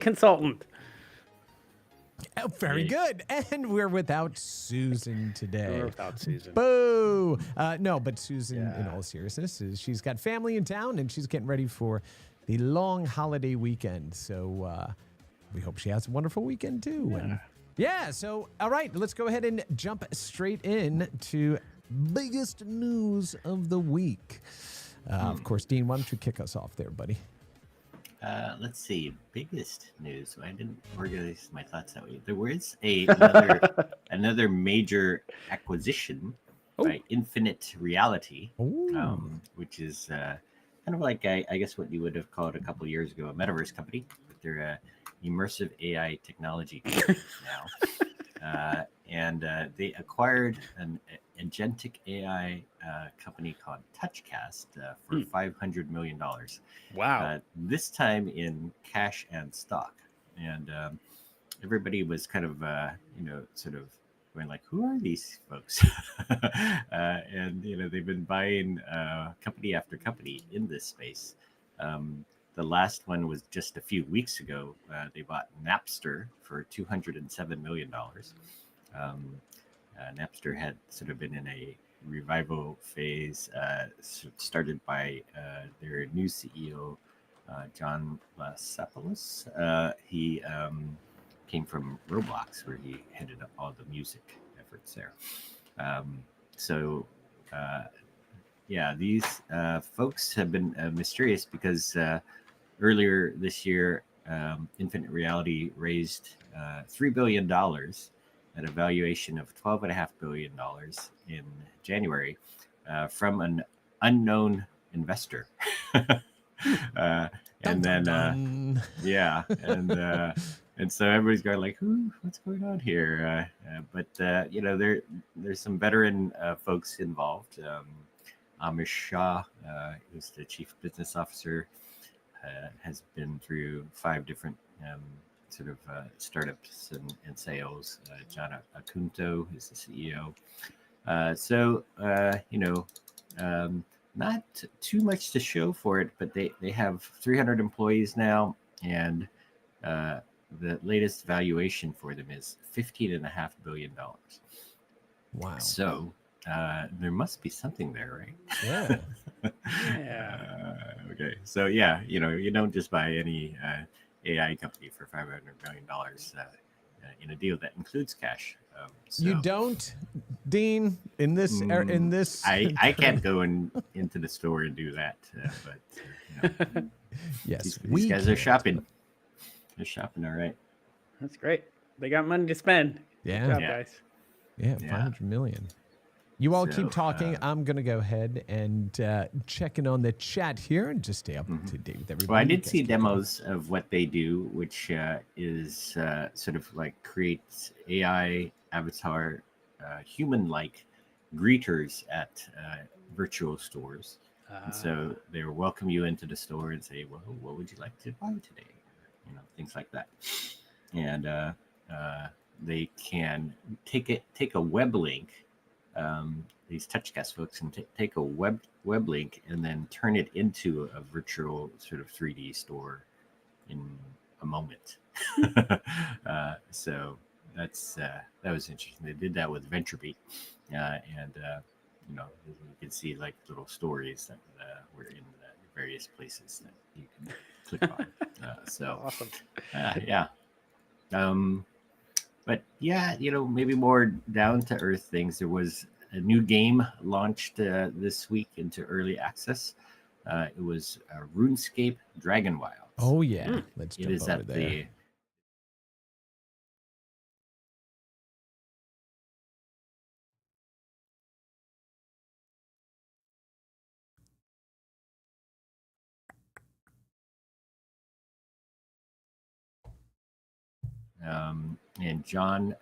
consultant. Oh, very good. And we're without Susan today. We're without Susan. Boo! No, but Susan, in Yeah. all seriousness, she's got family in town and she's getting ready for the long holiday weekend. So we hope she has a wonderful weekend too. So all right, let's go ahead and jump straight in to biggest news of the week. Of course, Dean, why don't you kick us off there, buddy? Let's see. Biggest news. I didn't organize my thoughts that way. There was another major acquisition by Infinite Reality, which is kind of like I guess what you would have called a couple years ago a metaverse company, but they're immersive AI technology now. And they acquired an agentic AI company called TouchCast for $500 million. Wow. This time in cash and stock. And everybody was kind of, sort of going like, who are these folks? And, they've been buying company after company in this space. The last one was just a few weeks ago. They bought Napster for $207 million. Napster had sort of been in a revival phase, started by their new CEO, John Lasopoulos. He came from Roblox, where he headed up all the music efforts there. These folks have been mysterious because earlier this year, Infinite Reality raised $3 billion at a valuation of $12.5 billion in January from an unknown investor. And so everybody's going like, what's going on here? But there's some veteran folks involved. Amish Shah, who's the chief business officer, has been through 5 different startups and sales. John Acunto is the CEO. Not too much to show for it, but they have 300 employees now, and the latest valuation for them is $15.5 billion. Wow. So there must be something there, right? Yeah. Okay. So you don't just buy any AI company for $500 million in a deal that includes cash. You don't, Dean, in this I can't go into the store and do that, but yes, these guys are shopping. They're shopping, all right. That's great. They got money to spend. Yeah. Good job, guys. Yeah, 500 million. You all keep talking. I'm going to go ahead and check in on the chat here and just stay up to date with everybody. Well, I did see demos of what they do, which is sort of like creates AI avatar, human-like greeters at virtual stores. And so they will welcome you into the store and say, well, what would you like to buy today? Things like that. And they can take a web link. These TouchCast folks can take a web link and then turn it into a virtual sort of 3D store in a moment. So that was interesting. They did that with VentureBeat, and you can see like little stories that were in various places that you can click on. So awesome. But maybe more down to earth things. There was a new game launched this week into early access. It was RuneScape Dragon Wilds. Oh yeah, let's it jump is over at there. And John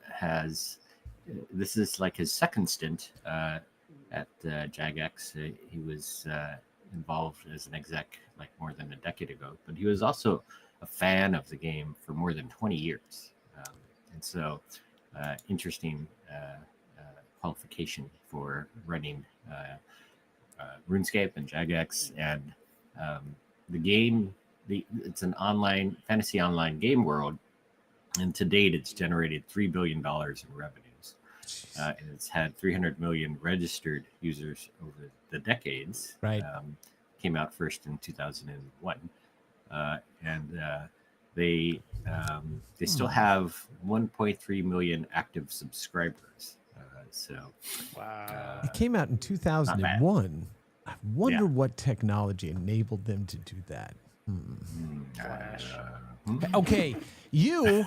this is like his second stint at Jagex. He was involved as an exec like more than a decade ago, but he was also a fan of the game for more than 20 years. And so interesting qualification for running RuneScape and Jagex. And the game it's an online fantasy online game world, and to date, it's generated $3 billion in revenues. And it's had 300 million registered users over the decades. Right. Came out first in 2001, and they still have 1.3 million active subscribers. Wow. It came out in 2001. I wonder what technology enabled them to do that. Flash. Okay, you,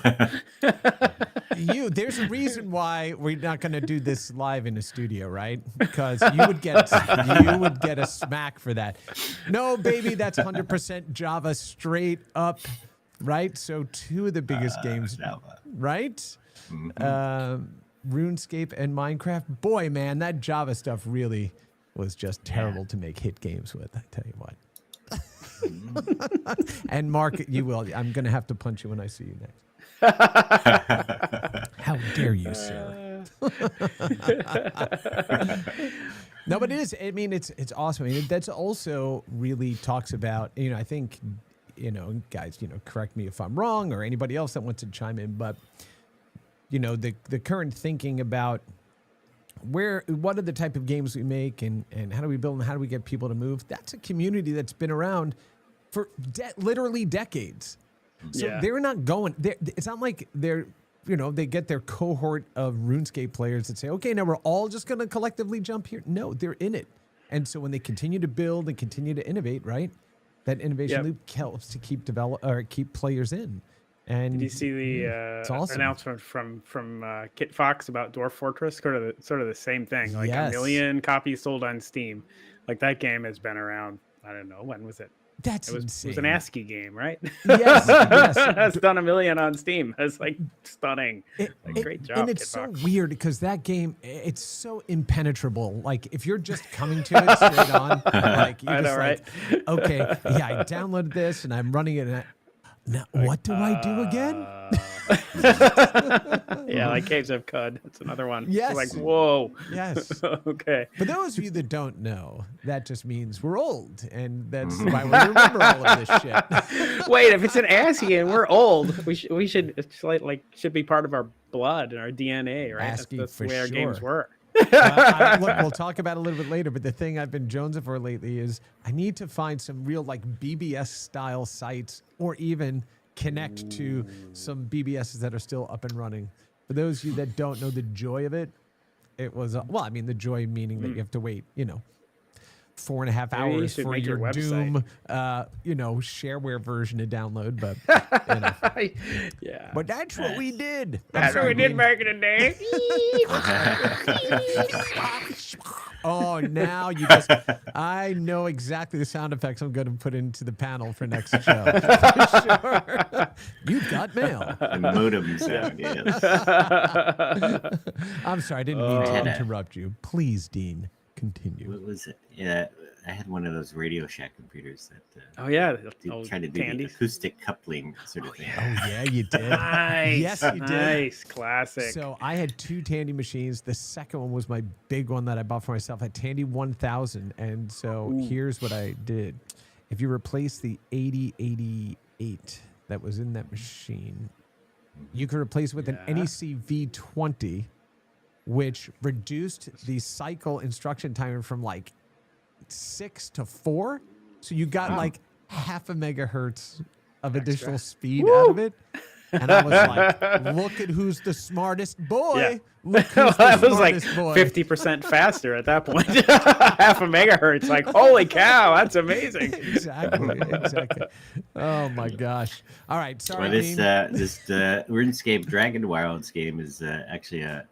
there's a reason why we're not going to do this live in a studio, right? Because you would get a smack for that. No, baby, that's 100% Java straight up, right? So two of the biggest games, Java. right? RuneScape and Minecraft. Boy, man, that Java stuff really was just terrible to make hit games with. I tell you what. And Mark, you will. I'm going to have to punch you when I see you next. How dare you, sir? No, but it is. I mean, it's awesome. I mean, that's also really talks about, I think, guys, correct me if I'm wrong or anybody else that wants to chime in, but, the current thinking about what are the type of games we make and how do we build them? How do we get people to move? That's a community that's been around for literally decades. So they're not going there. It's not like they're, they get their cohort of RuneScape players that say, okay, now we're all just going to collectively jump here. No, they're in it. And so when they continue to build and continue to innovate, right, that innovation loop helps to keep players in. And did you see the awesome. announcement from Kit Fox about Dwarf Fortress? Sort of the same thing. Like Yes. 1 million copies sold on Steam. Like that game has been around. I don't know, when was it? That's It was insane. an ASCII game, right? Yes, yes. It's done 1 million on Steam. It's like stunning. Great job. And it's Kit so Fox. weird because that game, it's so impenetrable. Like if you're just coming to it straight on, like you're I just know, like, okay, yeah, I downloaded this and I'm running it. And now, what do I do again? Yeah, like Caves of Cud. That's another one. Yes. It's like, whoa. Yes. Okay. For those of you that don't know, that just means we're old, and that's why we remember all of this shit. Wait, if it's an ASCII and we're old, we should it's like should be part of our blood and our DNA, right? ASCII That's for the way our games sure. were. Look, we'll talk about it a little bit later, but the thing I've been jonesing for lately is I need to find some real like BBS style sites or even connect to some BBSs that are still up and running. For those of you that don't know the joy of it, it was, the joy meaning that you have to wait, 4.5 Maybe you hours should for make your your website. Doom, shareware version to download, but, Yeah. but that's what we did. That's what we did back in the day. Oh, now I know exactly the sound effects I'm going to put into the panel for next show. For sure. You've got mail. The modem sound, yes. I'm sorry, I didn't mean to interrupt you. Please, Dean, continue. What was it? Yeah, I had one of those Radio Shack computers that Oh yeah. tried to do the Tandies. acoustic coupling sort of thing. Oh, yeah, you did. Nice. Yes, you did. Nice. Classic. So I had 2 Tandy machines. The second one was my big one that I bought for myself, a Tandy 1000. And so here's what I did. If you replace the 8088 that was in that machine, you could replace it with an NEC V20, which reduced the cycle instruction timer from like 6 to 4. So you got like 0.5 megahertz of additional speed out of it. And I was like, look at who's the smartest boy. Yeah. Look who's the That was like smartest boy. 50% faster at that point. 0.5 megahertz. Like, holy cow, that's amazing. Exactly. Oh my gosh. All right. Sorry, Well, this Dean. RuneScape Dragon Wilds game is actually a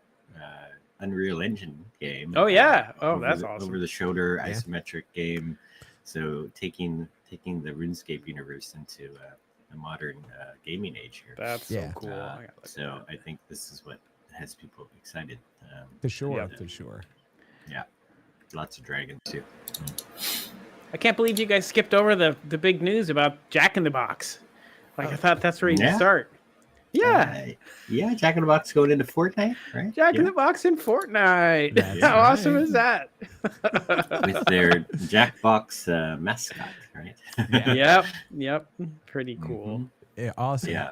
Unreal Engine game. Oh yeah. Oh, that's awesome. Over the shoulder isometric game. So taking the RuneScape universe into a modern gaming age here. That's so cool. So I think this is what has people excited. For sure. yeah. For sure. Yeah, lots of dragons too. I can't believe you guys skipped over the big news about Jack in the Box. Like I thought that's where you Yeah. start. Yeah. Yeah, Jack in the Box going into Fortnite, right? Jack in Yeah. the Box in Fortnite. That's How awesome right. is that? With their Jackbox mascot, right? Yep. Pretty cool. Mhm. Yeah, awesome. Yeah.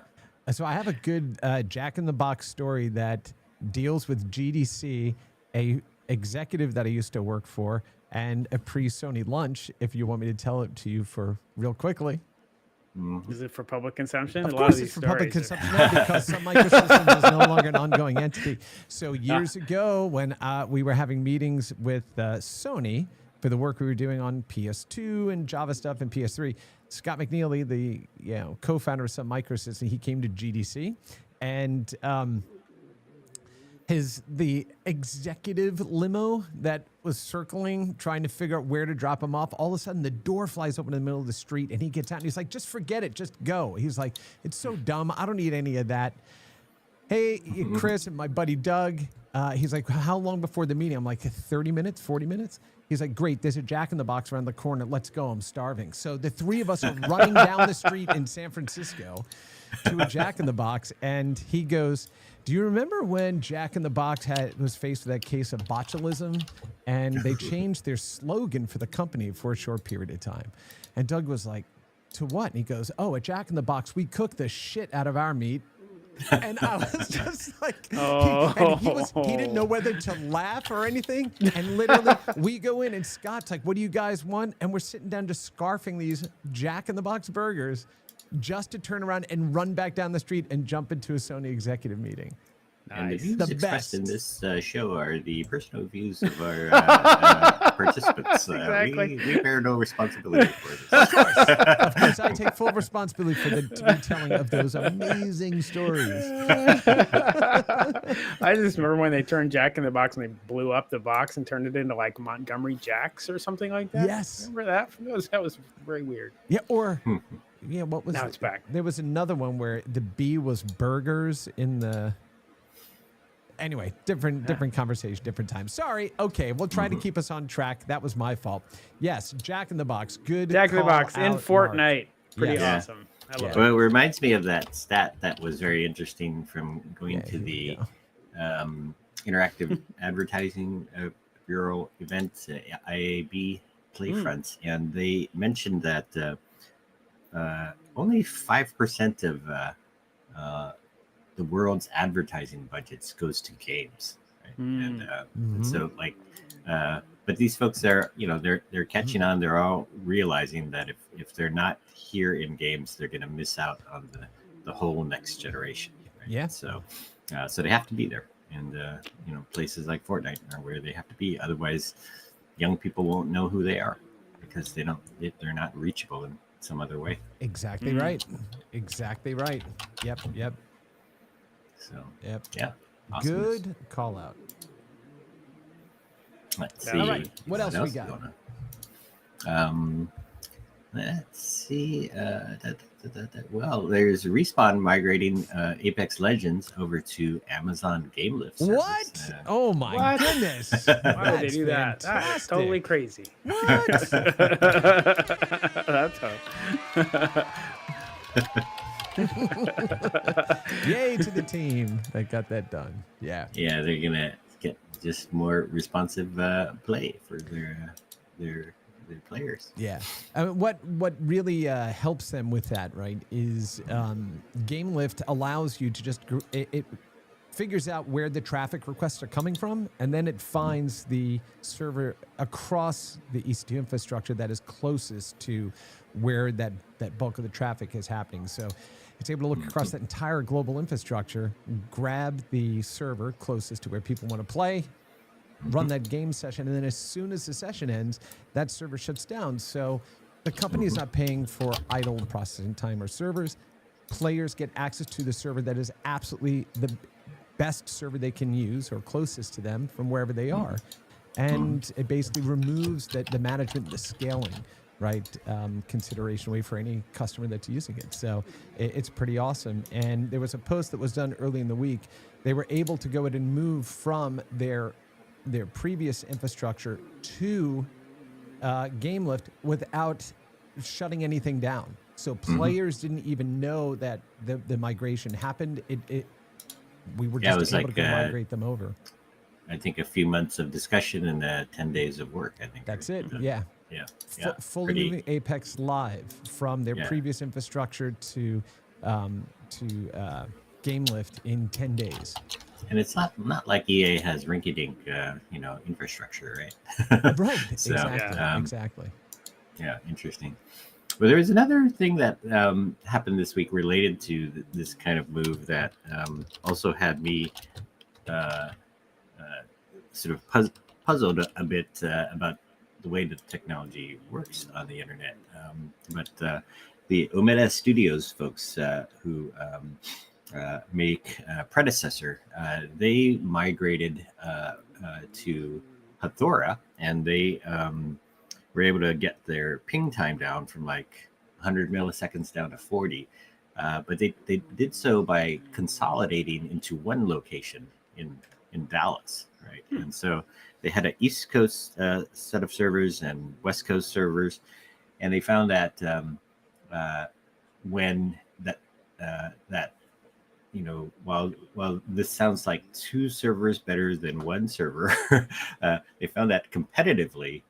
So I have a good Jack in the Box story that deals with GDC, a executive that I used to work for, and a pre-Sony lunch. If you want me to tell it to you for real quickly. Mhm. Is it for public consumption? Of A lot course, of it's these for public stories are- consumption now because Sun Microsystems is no longer an ongoing entity. So years ago, when we were having meetings with Sony for the work we were doing on PS2 and Java stuff and PS3, Scott McNeely, the co-founder of Sun Microsystems, he came to GDC, and the executive limo that was circling, trying to figure out where to drop him off. All of a sudden, the door flies open in the middle of the street, and he gets out, and he's like, "Just forget it, just go." He's like, "It's so dumb. I don't need any of that." Hey, Chris and my buddy Doug. He's like, "How long before the meeting?" I'm like, 30 minutes, 40 minutes. He's like, "Great, there's a Jack in the Box around the corner. Let's go. I'm starving." So the three of us are running down the street in San Francisco to a Jack in the Box, and he goes, "Do you remember when Jack in the Box was faced with that case of botulism, and they changed their slogan for the company for a short period of time?" And Doug was like, "To what?" And he goes, "Oh, at Jack in the Box, we cook the shit out of our meat." And I was just like, he didn't know whether to laugh or anything. And literally, we go in, and Scott's like, "What do you guys want?" And we're sitting down just scarfing these Jack in the Box burgers just to turn around and run back down the street and jump into a Sony executive meeting. And the Nice. views The expressed in best. this show are the personal views of our participants. Exactly. We bear no responsibility for this. Of course, I take full responsibility for the retelling of those amazing stories. I just remember when they turned Jack in the Box and they blew up the box and turned it into like Montgomery Jacks or something like that. Yes. Remember that? That was very weird. Yeah, or what was Now it's back. There was another one where the B was burgers in the. Anyway, different conversation, different time. Sorry. Okay, we'll try to keep us on track. That was my fault. Yes, Jack in the Box. Good. Jack in the call Box in out, Fortnite. Pretty Yes. awesome. I love Well, it reminds me of that stat that was very interesting from going Yeah, to here we the go. Interactive Advertising Bureau event, IAB Playfronts, and they mentioned that only 5% of the world's advertising budgets goes to games, right? And so like but these folks are they're catching on. They're all realizing that if they're not here in games, they're going to miss out on the whole next generation, right? Yeah. So they have to be there, and places like Fortnite are where they have to be. Otherwise young people won't know who they are because they're not reachable in some other way. Exactly right. Exactly right. Yep. So Yep. yeah, awesome. Good call out. Let's Yeah. see. All right. What else we is got? going on? Let's see. Well, there's Respawn migrating Apex Legends over to Amazon Game Lift service. What? Oh my What? goodness! Why would they That's do that? That is fantastic. totally crazy. What? That's Yay to the team that got that done. Yeah. Yeah, they're gonna get just more responsive play for their players. Yeah. I mean, what really helps them with that, right, is Game Lift allows you to just it figures out where the traffic requests are coming from, and then it finds the server across the EC2 infrastructure that is closest to where that bulk of the traffic is happening. So it's able to look across that entire global infrastructure, grab the server closest to where people want to play, run that game session, and then as soon as the session ends, that server shuts down. So the company is not paying for idle processing time or servers. Players get access to the server that is absolutely the best server they can use or closest to them from wherever they are. And it basically removes the management, the scaling, right, consideration away for any customer that's using it. So it's pretty awesome. And there was a post that was done early in the week. They were able to go ahead and move from their previous infrastructure to GameLift without shutting anything down. So players didn't even know that the migration happened. We were Yeah, it just was able like, to go migrate them over. I think a few months of discussion and 10 days of work, I think. That's or- it. Yeah. Yeah. Yeah. Fully Pretty- moving Apex live from their Yeah. previous infrastructure to Game Lift in 10 days. And it's not like EA has rinky-dink, infrastructure, right? Right. So, Exactly. Yeah, interesting. But there was another thing that happened this week related to this kind of move that also had me sort of puzzled a bit about the way the technology works on the internet. But the Omega Studios folks who make Predecessor, they migrated to Hathora, and they were able to get their ping time down from like 100 milliseconds down to 40. But they did so by consolidating into one location in Dallas, right? And so they had an East Coast set of servers and West Coast servers, and they found that when that while this sounds like two servers better than one server, they found that competitively,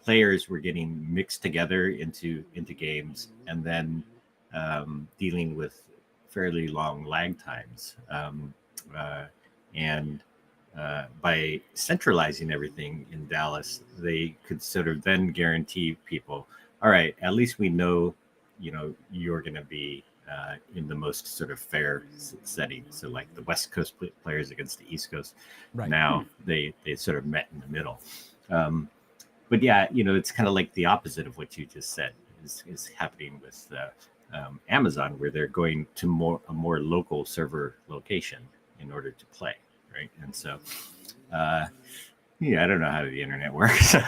players were getting mixed together into games, and then dealing with fairly long lag times. And by centralizing everything in Dallas, they could sort of then guarantee people, all right, at least we know, you're going to be in the most sort of fair setting. So like the West Coast players against the East Coast, Right. now they sort of met in the middle. But yeah, it's kind of like the opposite of what you just said is happening with Amazon, where they're going to a more local server location in order to play, right? And so, I don't know how the internet works, but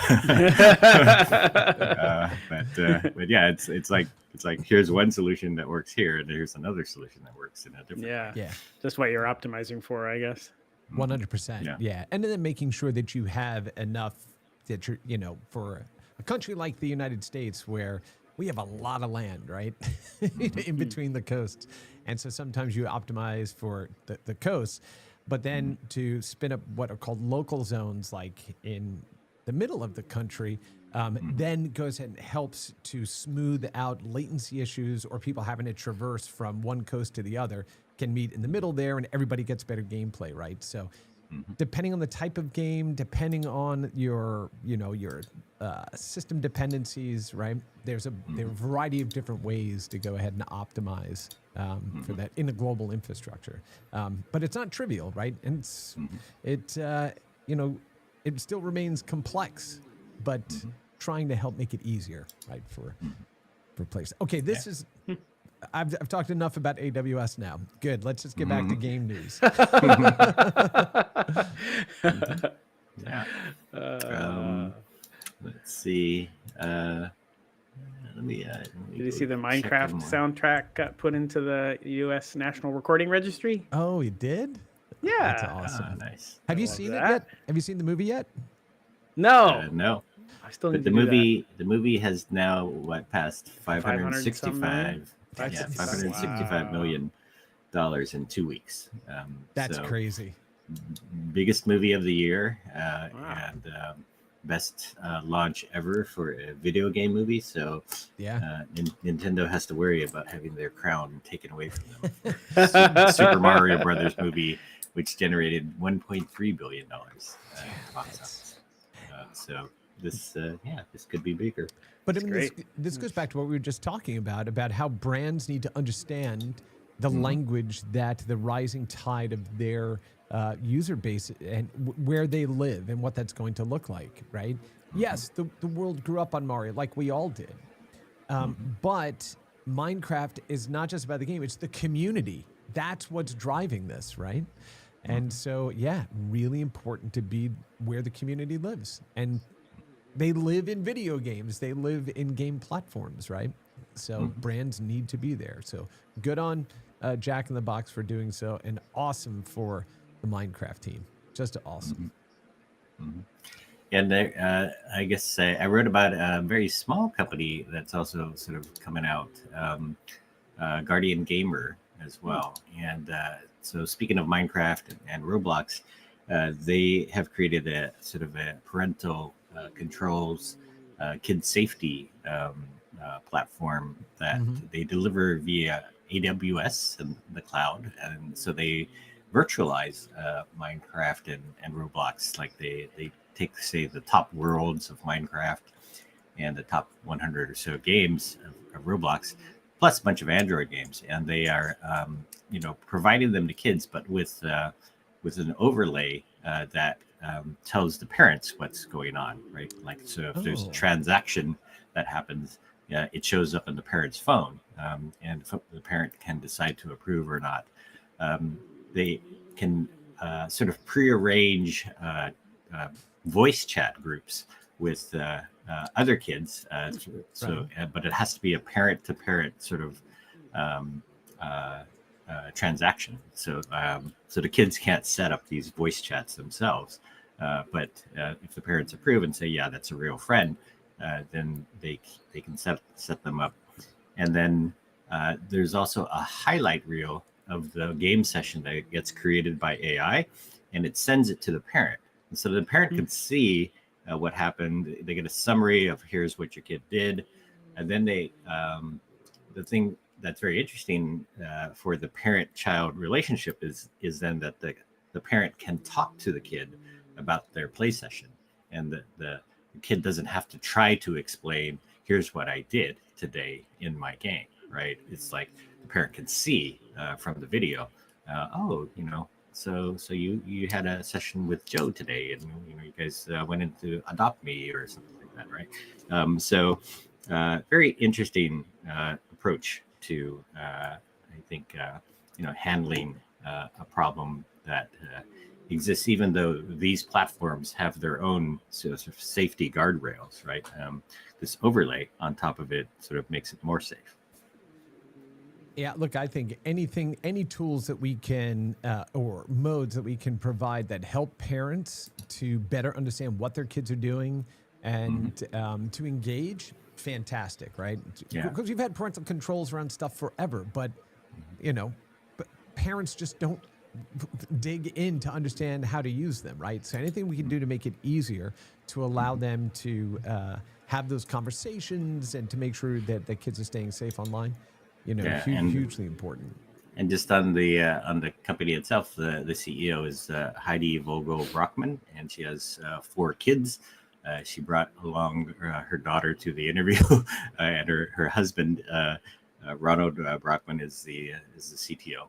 yeah, it's like here's one solution that works here, and here's another solution that works in a different. Yeah. Just what you're optimizing for, I guess. 100%. Yeah. And then making sure that you have enough that you're, for a country like the United States where we have a lot of land, right? In between the coasts. And so sometimes you optimize for the coast, but then to spin up what are called local zones, like in the middle of the country, then goes and helps to smooth out latency issues or people having to traverse from one coast to the other can meet in the middle there, and everybody gets better gameplay, right? So depending on the type of game, depending on your system dependencies, right? There are a variety of different ways to go ahead and optimize for that in a global infrastructure. But it's not trivial, right? And it still remains complex, but trying to help make it easier, right, for players. Okay, this is. I've talked enough about AWS now. Good. Let's just get back to game news. Let's see. Let me Did you see the Minecraft soundtrack got put into the U.S. National Recording Registry? Oh, you did? Yeah. That's awesome. Nice. Have you seen it yet? Have you seen the movie yet? No. No. I still need But to do that. the movie has now passed 565. Yeah, 565 million dollars in 2 weeks. That's so crazy. Biggest movie of the year, and best launch ever for a video game movie. So Nintendo has to worry about having their crown taken away from them. Super Mario Brothers movie, which generated $1.3 billion box office. So this could be bigger. But I mean, this goes back to what we were just talking about how brands need to understand the language that the rising tide of their user base and where they live and what that's going to look like, right? Yes, the world grew up on Mario like we all did. But Minecraft is not just about the game, it's the community. That's what's driving this, right? And so, really important to be where the community lives. And they live in video games. They live in game platforms, right? So brands need to be there. So good on Jack in the Box for doing so, and awesome for the Minecraft team. Just awesome. And I guess I wrote about a very small company that's also sort of coming out, Guardian Gamer as well. And so speaking of Minecraft and Roblox, they have created a sort of a parental controls, kid safety platform that they deliver via AWS and the cloud. And so they virtualize Minecraft and Roblox. Like they take, say, the top worlds of Minecraft and the top 100 or so games of Roblox, plus a bunch of Android games, and they are, providing them to kids, but with an overlay that tells the parents what's going on, right? Like, so if there's a transaction that happens, it shows up on the parent's phone, and the parent can decide to approve or not. They can sort of prearrange voice chat groups with other kids. But it has to be a parent-to-parent sort of transaction. So the kids can't set up these voice chats themselves. But if the parents approve and say, yeah, that's a real friend, then they can set them up. And then there's also a highlight reel of the game session that gets created by AI, and it sends it to the parent. And so the parent can see what happened. They get a summary of here's what your kid did. And then the thing that's very interesting for the parent-child relationship is then that the parent can talk to the kid about their play session. And the kid doesn't have to try to explain, here's what I did today in my game, right? It's like the parent can see from the video, so you had a session with Joe today, and you guys went in to adopt me or something like that, right? Very interesting approach to I think handling a problem that exists, even though these platforms have their own sort of safety guardrails, right? This overlay on top of it sort of makes it more safe. Yeah, look, I think any tools that we can, or modes that we can provide that help parents to better understand what their kids are doing and to engage, fantastic, right? Yeah. Because we've had parental controls around stuff forever, but but parents just don't dig in to understand how to use them, right? So anything we can do to make it easier to allow them to have those conversations and to make sure that the kids are staying safe online, hugely important. And just on the company itself, the CEO is Heidi Vogel Brockman, and she has 4 kids. She brought along her daughter to the interview, and her husband Ronald Brockman is the CTO.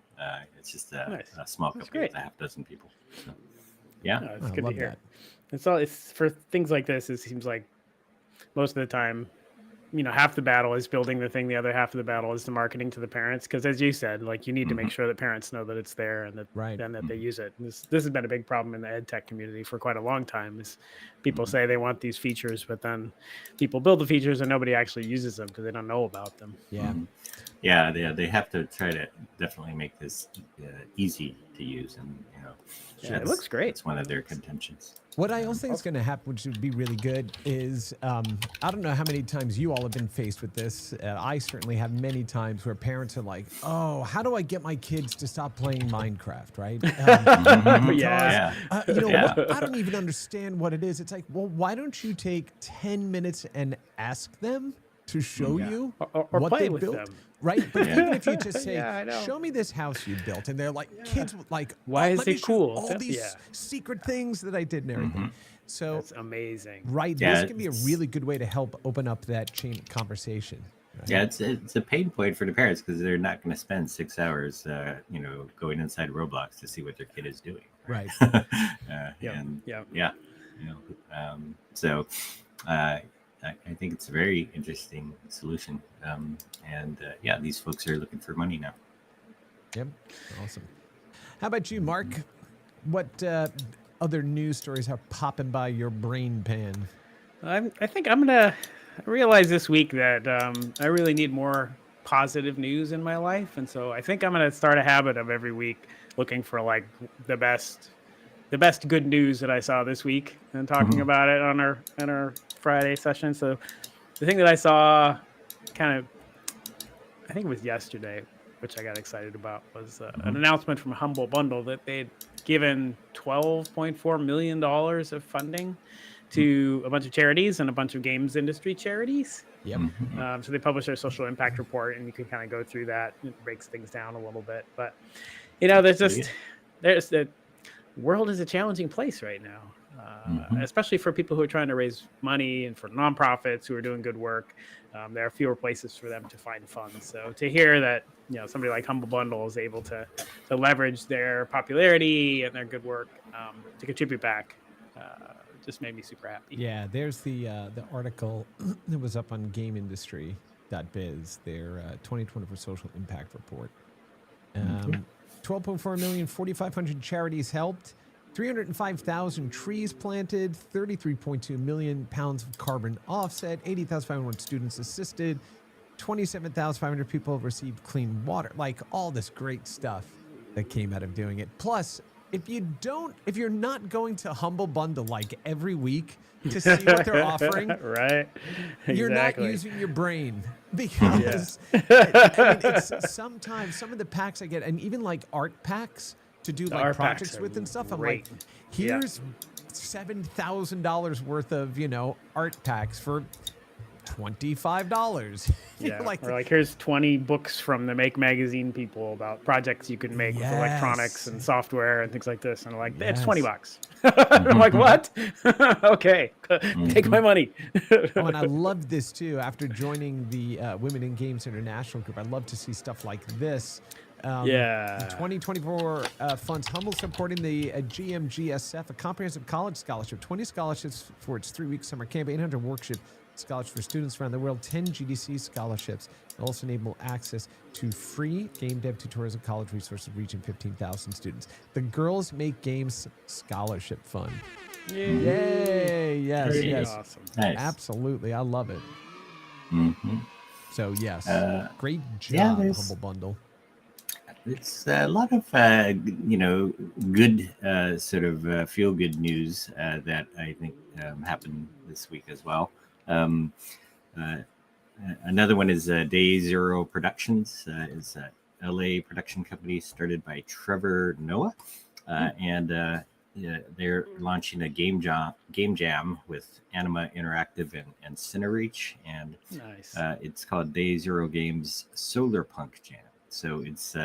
It's just a small company with a half dozen people. So, yeah, it's good to hear. It's for things like this. It seems like most of the time, half the battle is building the thing. The other half of the battle is the marketing to the parents. Because as you said, like you need to make sure that parents know that it's there and that that they use it. And this has been a big problem in the ed tech community for quite a long time. Is people say they want these features, but then people build the features and nobody actually uses them because they don't know about them. Yeah. Yeah, they have to try to definitely make this easy to use, and it looks great. It's one of their contentions. What I also think is going to happen, which would be really good, is I don't know how many times you all have been faced with this. I certainly have many times where parents are like, "Oh, how do I get my kids to stop playing Minecraft?" Right? I don't even understand what it is. It's like, well, why don't you take 10 minutes and ask them to show you or what play they with built? them. Right, but even if you just say, "Show me this house you built," and they're like, kids like, "Why is let me it show cool? All these secret things that I did and everything." So that's amazing. Right, this can be a really good way to help open up that chain of conversation. Right? Yeah, it's a pain point for the parents because they're not going to spend 6 hours, going inside Roblox to see what their kid is doing. Right. So I think it's a very interesting solution. These folks are looking for money now. Yep. Awesome. How about you, Mark? What other news stories are popping by your brain pan? I think I'm going to realize this week that I really need more positive news in my life. And so I think I'm going to start a habit of every week looking for like the best the best good news that I saw this week, and talking about it on our Friday session. So the thing that I saw, kind of, I think it was yesterday, which I got excited about, was an announcement from Humble Bundle that they'd given $12.4 million of funding to a bunch of charities and a bunch of games industry charities. Yep. So they published their social impact report, and you can kind of go through that. It breaks things down a little bit, but there's the world is a challenging place right now, especially for people who are trying to raise money and for nonprofits who are doing good work. There are fewer places for them to find funds. So to hear that, somebody like Humble Bundle is able to leverage their popularity and their good work to contribute back, just made me super happy. Yeah, there's the article that was up on GameIndustry.biz, their 2024 social impact report. 12.4 million, 4,500 charities helped, 305,000 trees planted, 33.2 million pounds of carbon offset, 80,500 students assisted, 27,500 people received clean water. Like all this great stuff that came out of doing it. Plus, if you're not going to Humble Bundle like every week to see what they're offering, right? You're not Exactly. using your brain, because I mean, it's sometimes some of the packs I get, and even like art packs to do like art packs projects are with and stuff. I'm great. like, here's $7,000 worth of art packs for $25. Yeah, or like here's 20 books from the Make magazine people about projects you can make with electronics and software and things like this, and like it's $20. I'm like, what? Okay, take my money. Oh, and I love this too. After joining the Women in Games International group, I love to see stuff like this. Yeah. 2024 funds Humble supporting the GMGSF, a comprehensive college scholarship, 20 scholarships for its 3-week summer camp, 800 workshop scholarships for students around the world, 10 GDC scholarships. It'll also enable access to free game dev tutorials and college resources reaching 15,000 students. The Girls Make Games Scholarship Fund. Yay! Yes, Pretty yes. awesome. Nice. Absolutely. I love it. So, yes. Great yeah, job, Humble Bundle. It's a lot of good sort of feel-good news that I think happened this week as well. Another one is Day Zero Productions. Is a LA production company started by Trevor Noah, and they're launching a game jam with Anima Interactive and Cinereach, and Nice. it's called Day Zero Games Solar Punk Jam. So it's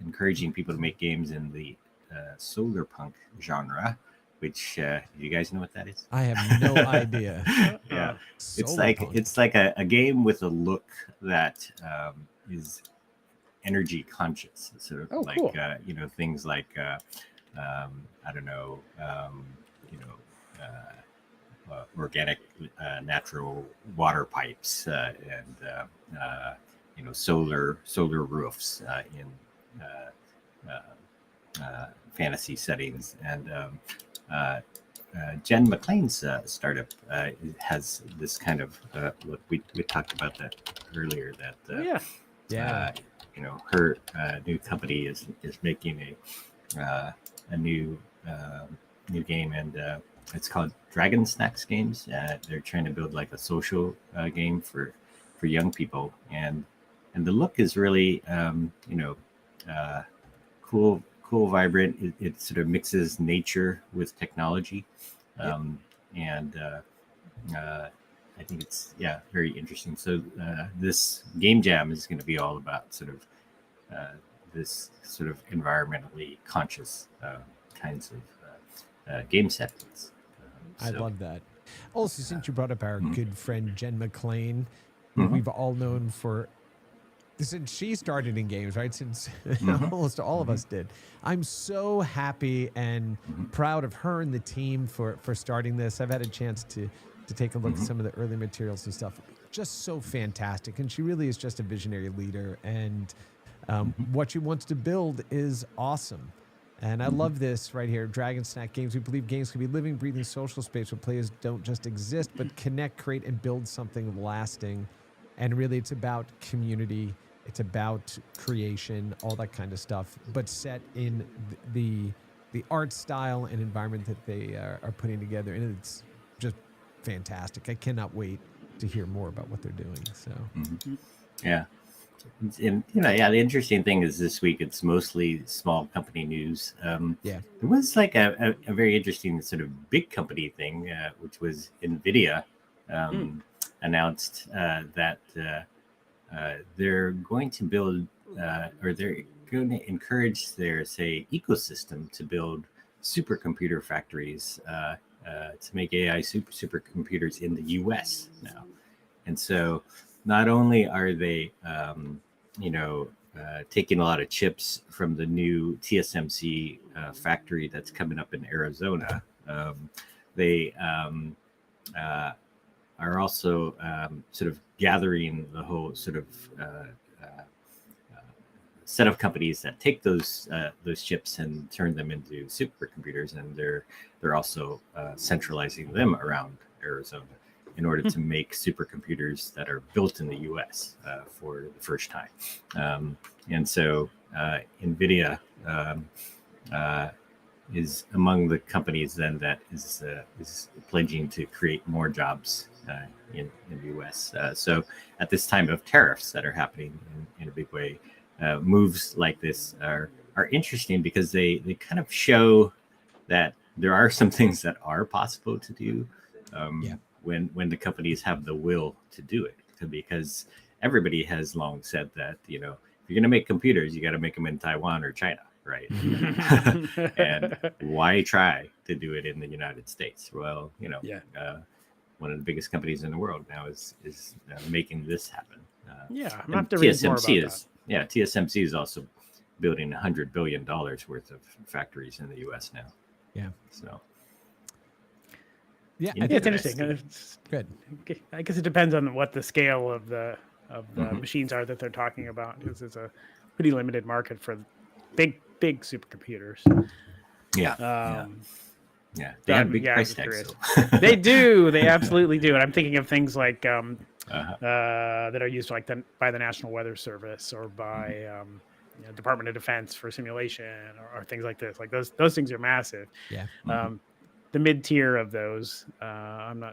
encouraging people to make games in the solar punk genre, which do you guys know what that is? I have no idea. Yeah, Solar punk. it's like a game with a look that is energy conscious, sort of like cool. things like I don't know, organic natural water pipes and solar roofs in fantasy settings. And Jen McLean's startup has this kind of look. We talked about that earlier. That her new company is making a new game, and it's called Dragon Snacks Games. They're trying to build like a social game for young people, and the look is really cool, vibrant. It sort of mixes nature with technology, and I think it's very interesting. So this game jam is going to be all about sort of this sort of environmentally conscious kinds of game settings. I love that. Also, since you brought up our good friend Jen McLean, who we've all known since she started in games, right? Since almost all of us did. I'm so happy and proud of her and the team for starting this. I've had a chance to take a look at some of the early materials and stuff. Just so fantastic. And she really is just a visionary leader. And what she wants to build is awesome. And I love this right here. Dragon Snack Games. We believe games can be living, breathing social space where players don't just exist, but connect, create, and build something lasting. And really, it's about community. It's about creation, all that kind of stuff, but set in the the art style and environment that they are putting together, and it's just fantastic. I cannot wait to hear more about what they're doing. So, Yeah. And yeah, the interesting thing is this week it's mostly small company news. yeah. There was like a very interesting sort of big company thing, which was NVIDIA announced that they're going to build, or they're going to encourage their, say, ecosystem to build supercomputer factories to make AI supercomputers in the U.S. now. And so not only are they, taking a lot of chips from the new TSMC factory that's coming up in Arizona, they are also sort of gathering the whole sort of set of companies that take those chips and turn them into supercomputers, and they're also centralizing them around Arizona in order to make supercomputers that are built in the U.S. For the first time. And so NVIDIA is among the companies then that is pledging to create more jobs in the U.S. So at this time of tariffs that are happening in a big way, moves like this are interesting because they kind of show that there are some things that are possible to do when the companies have the will to do it. Because everybody has long said that, if you're going to make computers, you got to make them in Taiwan or China, right? And why try to do it in the United States? Well, one of the biggest companies in the world now is making this happen. I'm gonna have to read more about that. Yeah, TSMC is also building $100 billion worth of factories in the U.S. now. Yeah. So. Yeah, I think it's interesting. It's good. I guess it depends on what the scale of the machines are that they're talking about, because it's a pretty limited market for big supercomputers. Yeah. They have big price tags. They do. They absolutely do. And I'm thinking of things like that are used like by the National Weather Service or by Department of Defense for simulation or things like this. Like those things are massive. Yeah. The mid tier of those, I'm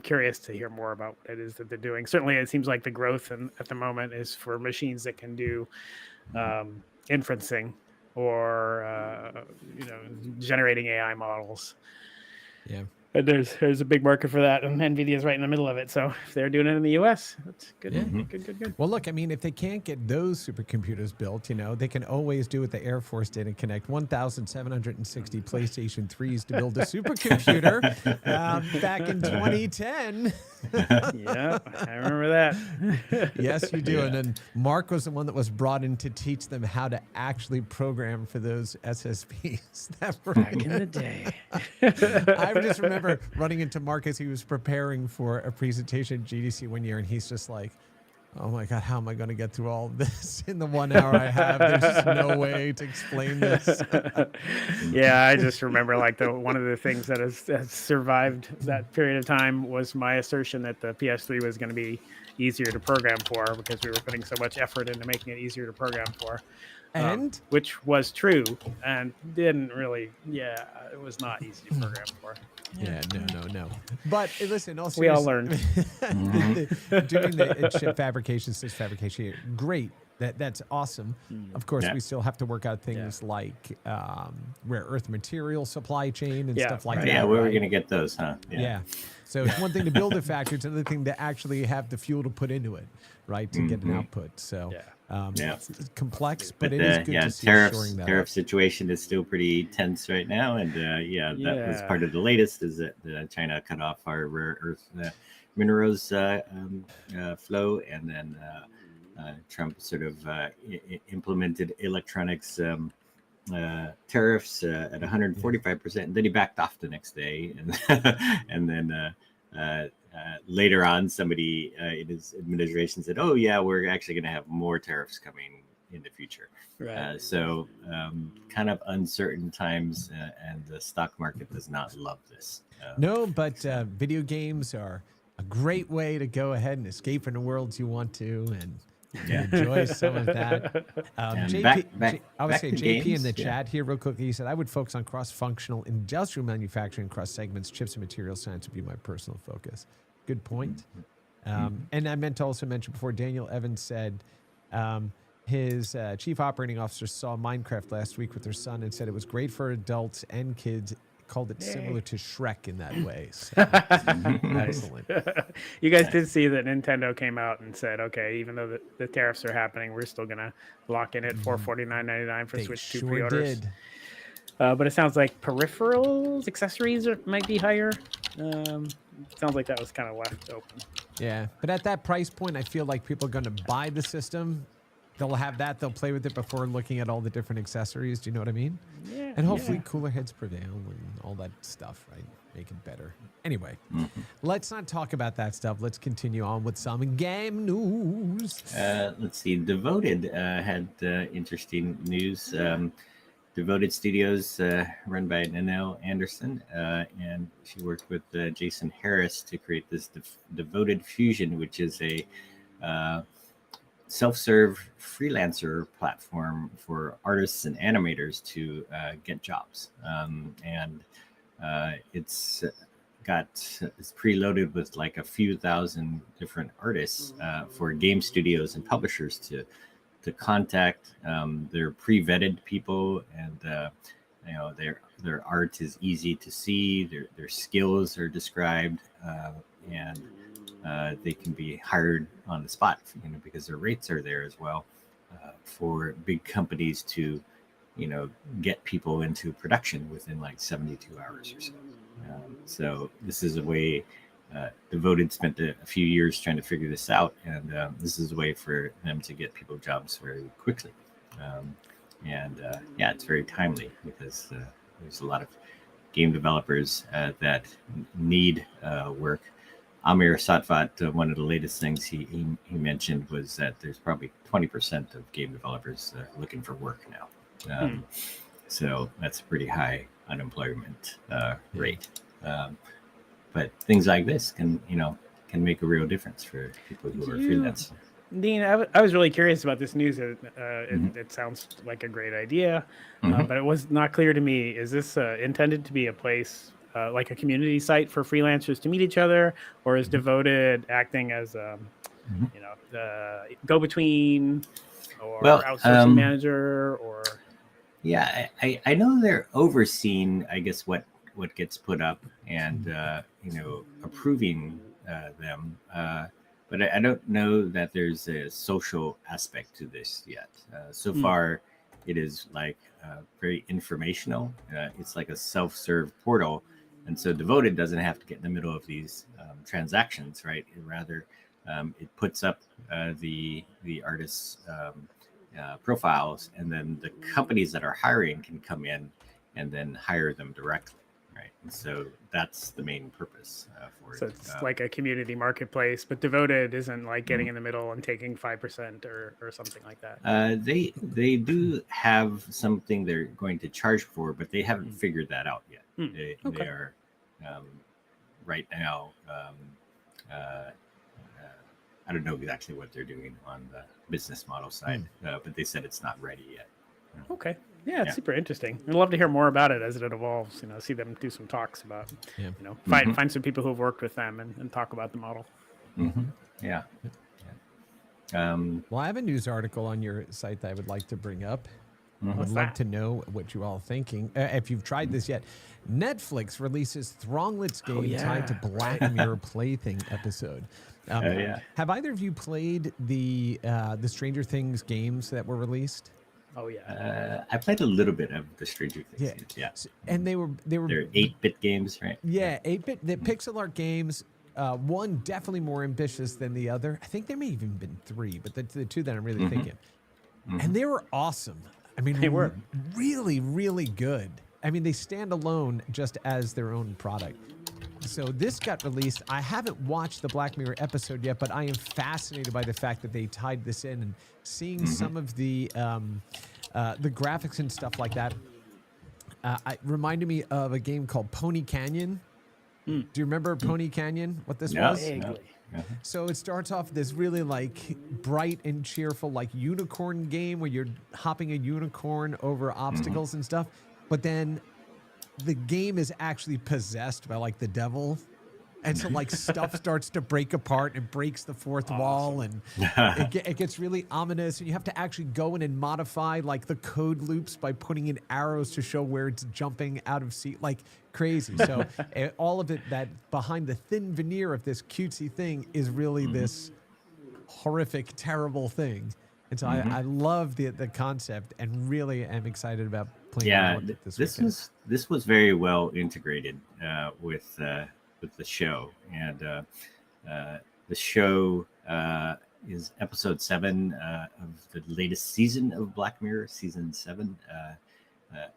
curious to hear more about what it is that they're doing. Certainly, it seems like the growth at the moment is for machines that can do inferencing or generating AI models. Yeah. And there's a big market for that, and NVIDIA is right in the middle of it. So if they're doing it in the U.S., that's good. Yeah. Good. Well, look, I mean, if they can't get those supercomputers built, they can always do what the Air Force did and connect 1,760 PlayStation 3s to build a supercomputer back in 2010. Yeah, I remember that. Yes, you do. Yeah. And then Mark was the one that was brought in to teach them how to actually program for those SSPs. Back in the day. I just remember running into Mark as he was preparing for a presentation at GDC one year, and he's just like, oh my God, how am I going to get through all of this in the 1 hour I have? There's no way to explain this. Yeah, I just remember like one of the things that has survived that period of time was my assertion that the PS3 was going to be easier to program for because we were putting so much effort into making it easier to program for. And which was true and didn't really, it was not easy to program for. Yeah, no. But listen, also we all learned. Doing the chip fabrication, system fabrication, great. That's awesome. Of course, we still have to work out things like rare earth material supply chain and stuff like that. Yeah, where are we going to get those, huh? Yeah. So it's one thing to build a factory, it's another thing to actually have the fuel to put into it, right, to get an output. So it's complex, but it is good to see shoring that tariff situation is still pretty tense right now. And that was part of the latest is that China cut off our rare earth minerals flow, and then Trump sort of implemented electronics tariffs at 145%, and then he backed off the next day, and then later on, somebody in his administration said, "Oh yeah, we're actually going to have more tariffs coming in the future." Right. So kind of uncertain times, and the stock market does not love this. No, but video games are a great way to go ahead and escape from the worlds you want to, and Yeah. Enjoy some of that. And I would say to JP in games, the yeah. chat here real quickly. He said, I would focus on cross-functional industrial manufacturing across segments. Chips and material science would be my personal focus. Good point. And I meant to also mention before, Daniel Evans said his chief operating officer saw Minecraft last week with their son and said it was great for adults and kids. Called it similar to Shrek in that way. So, excellent. You guys did see that Nintendo came out and said, okay, even though the tariffs are happening, we're still gonna lock in at $449.99 for They Switch 2 sure pre-orders. did. But it sounds like peripherals, accessories might be higher. Sounds like that was kind of left open. Yeah, but at that price point, I feel like people are going to buy the system. They'll have that. They'll play with it before looking at all the different accessories. Do you know what I mean? Yeah. And hopefully cooler heads prevail and all that stuff, right? Make it better. Anyway, let's not talk about that stuff. Let's continue on with some game news. Let's see. Devoted had interesting news. Devoted Studios, run by Nanelle Anderson, and she worked with Jason Harris to create this Devoted Fusion, which is a self-serve freelancer platform for artists and animators to get jobs. It's preloaded with like a few thousand different artists for game studios and publishers to contact. They're pre-vetted people, and their art is easy to see. Their skills are described, and they can be hired on the spot, because their rates are there as well, for big companies to, get people into production within like 72 hours or so. So this is a way. Devoted spent a few years trying to figure this out, and this is a way for them to get people jobs very quickly. It's very timely because there's a lot of game developers that need work. Amir Satvat, one of the latest things he mentioned was that there's probably 20% of game developers looking for work now. So that's a pretty high unemployment rate. But things like this can make a real difference for people who are freelancing. Dean, I was really curious about this news. It sounds like a great idea, but it was not clear to me. Is this intended to be a place, like a community site for freelancers to meet each other, or is Devoted acting as the go-between or outsourcing manager? Or I know they're overseeing, I guess, what gets put up and approving them, but I don't know that there's a social aspect to this yet. So far it is like very informational. It's like a self-serve portal, and so Devoted doesn't have to get in the middle of these transactions, right? Rather, it puts up the artists' profiles, and then the companies that are hiring can come in and then hire them directly. Right, and so that's the main purpose for it. So it's like a community marketplace, but Devoted isn't like getting in the middle and taking 5% or something like that. They do have something they're going to charge for, but they haven't figured that out yet. They are right now. I don't know exactly what they're doing on the business model side, but they said it's not ready yet. Okay. Yeah, it's super interesting. I'd love to hear more about it as it evolves. See them do some talks about, find some people who have worked with them and talk about the model. Yeah. Well, I have a news article on your site that I would like to bring up. I'd love to know what you all are thinking. If you've tried this yet, Netflix releases Thronglet's game tied to Black Mirror Plaything episode. Have either of you played the Stranger Things games that were released? Oh yeah. I played a little bit of the Stranger Things games. Yeah. And they're 8-bit games, right? Yeah, 8-bit. The pixel art games. One definitely more ambitious than the other. I think there may even been 3, but the two that I'm really thinking. And they were awesome. I mean, they were really, really good. I mean, they stand alone just as their own product. So this got released. I haven't watched the Black Mirror episode yet, but I am fascinated by the fact that they tied this in and seeing some of the graphics and stuff like that. It reminded me of a game called Pony Canyon. Hmm. Do you remember Pony Canyon? What this No, was? Vaguely. So it starts off this really like bright and cheerful like unicorn game where you're hopping a unicorn over obstacles and stuff. But then the game is actually possessed by like the devil. And so like stuff starts to break apart and breaks the fourth wall, and it gets really ominous, and you have to actually go in and modify like the code loops by putting in arrows to show where it's jumping out of seat, like crazy. So all of it, that behind the thin veneer of this cutesy thing is really this horrific, terrible thing. And so I love the concept and really am excited about playing around with it this weekend. This was very well integrated with the show, and the show is episode 7 of the latest season of Black Mirror, season 7,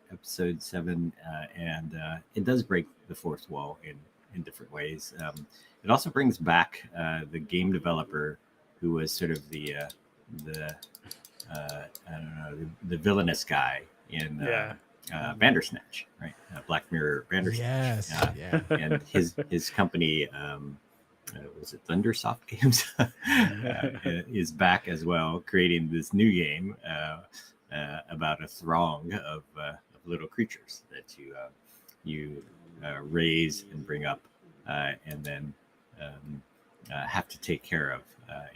episode 7, and it does break the fourth wall in different ways. It also brings back the game developer who was sort of the I don't know, the villainous guy in Bandersnatch, right? Black Mirror Bandersnatch. Yes, And his company, was it Thundersoft Games, is back as well, creating this new game about a throng of little creatures that you raise and bring up, and then have to take care of,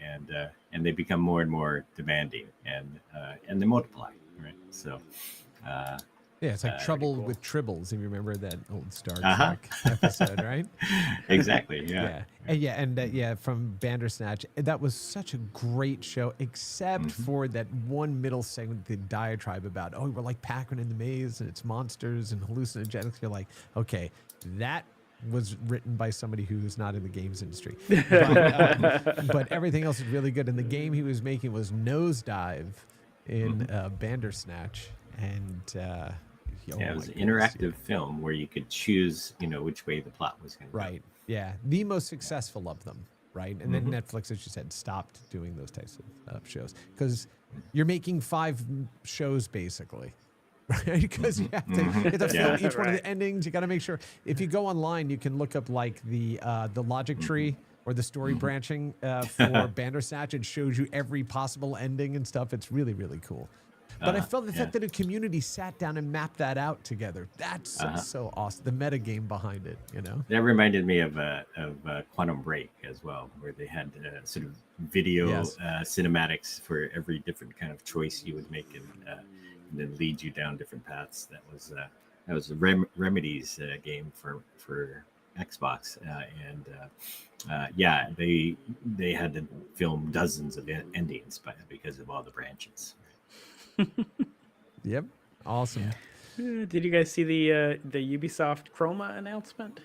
and they become more and more demanding, and they multiply, right? So. Yeah, it's like Trouble with Tribbles. If you remember that old Star Trek Uh-huh. episode, right? Exactly. Yeah. And from Bandersnatch, that was such a great show, except for that one middle segment, the diatribe about, oh, we're like Pac-Man in the maze and it's monsters and hallucinogenics. You're like, okay, that was written by somebody who's not in the games industry. But everything else is really good. And the game he was making was Nosedive in Bandersnatch. And it was an interactive film where you could choose, which way the plot was going to go. Right. Yeah. The most successful of them. Right. And then Netflix, as you said, stopped doing those types of shows because you're making 5 shows basically. Right. Because you have to film each one of the endings. You got to make sure. If you go online, you can look up like the logic tree or the story branching for Bandersnatch. It shows you every possible ending and stuff. It's really, really cool. But I felt the fact that a community sat down and mapped that out together. That's so awesome. The meta game behind it, That reminded me of Quantum Break as well, where they had sort of video cinematics for every different kind of choice you would make, and then lead you down different paths. That was a Remedy's game for Xbox, and they had to film dozens of endings because of all the branches. Yep. Awesome. Did you guys see the Ubisoft Chroma announcement,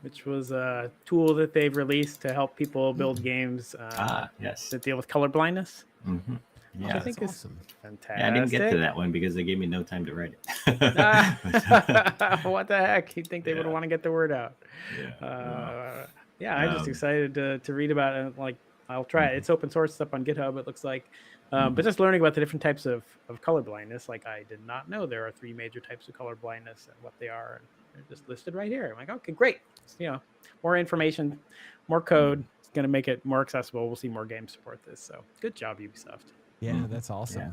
which was a tool that they've released to help people build games that deal with color blindness? Yeah, which I think is awesome. fantastic. Yeah, I didn't get to that one because they gave me no time to write it. What the heck? You'd think they would want to get the word out. I'm just excited to read about it. Like, I'll try it. It's open source up on GitHub, it looks like. But just learning about the different types of color blindness, like I did not know there are 3 major types of color blindness and what they are. And they're just listed right here. I'm like, okay, great. More information, more code. It's going to make it more accessible. We'll see more games support this. So good job, Ubisoft. Yeah, that's awesome. Yeah.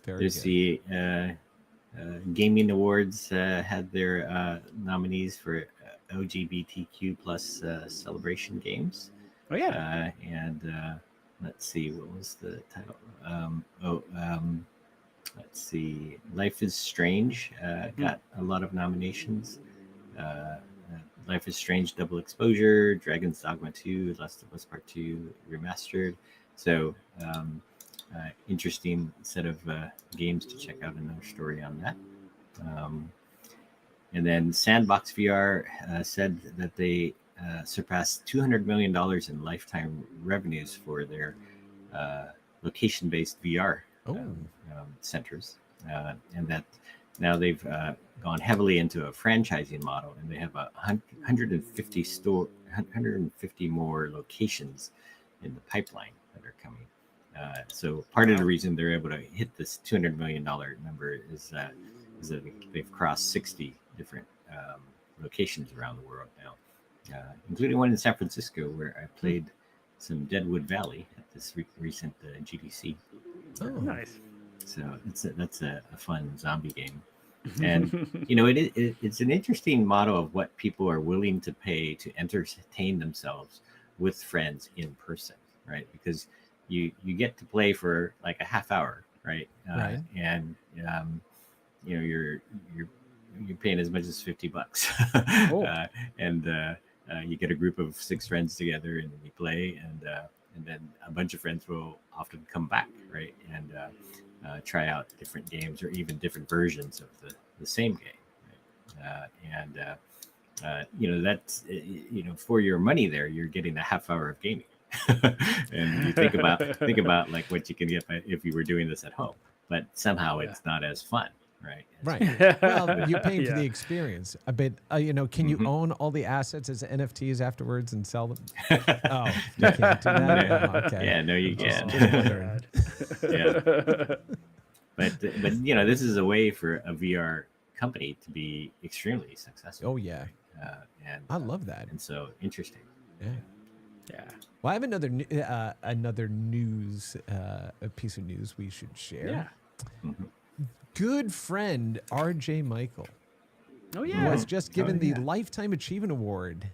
Very There's good. the Gaming Awards had their nominees for LGBTQ plus celebration games. Oh, yeah. And let's see, what was the title? Let's see, Life is Strange got a lot of nominations. Life is Strange Double Exposure, Dragon's Dogma 2, Last of Us Part 2 Remastered. So interesting set of games to check out, another story on that. And then Sandbox VR said that they surpassed $200 million in lifetime revenues for their location-based VR centers, and that now they've gone heavily into a franchising model, and they have 150 more locations in the pipeline that are coming. So part of the reason they're able to hit this $200 million number is that they've crossed 60 different locations around the world now. including one in San Francisco where I played some Deadwood Valley at this recent GDC. Oh, Nice. So that's a fun zombie game. And you know, it's an interesting model of what people are willing to pay to entertain themselves with friends in person, right? Because you get to play for like a half hour, right? Right. And you know, you're paying as much as $50, Oh. and you get a group of 6 friends together and you play, and then a bunch of friends will often come back, right? And try out different games or even different versions of the same game, right? You know, that's you know, for your money there, you're getting a half hour of gaming. And you think about like what you can get if you were doing this at home, but somehow it's not as fun, right? right. Well, you're paying for the Yeah. experience. A bit, you know, can you own all the assets as NFTs afterwards and sell them? Oh, you can't do that? No. Oh, okay. Yeah, no, you Just can't. wondering. Yeah. But you know, this is a way for a VR company to be extremely successful. Oh, yeah. And I love that. and so interesting. Yeah. Yeah. Well, I have another news, a piece of news we should share. Yeah. Good friend RJ Michael Oh yeah. was just given the yeah. Lifetime Achievement Award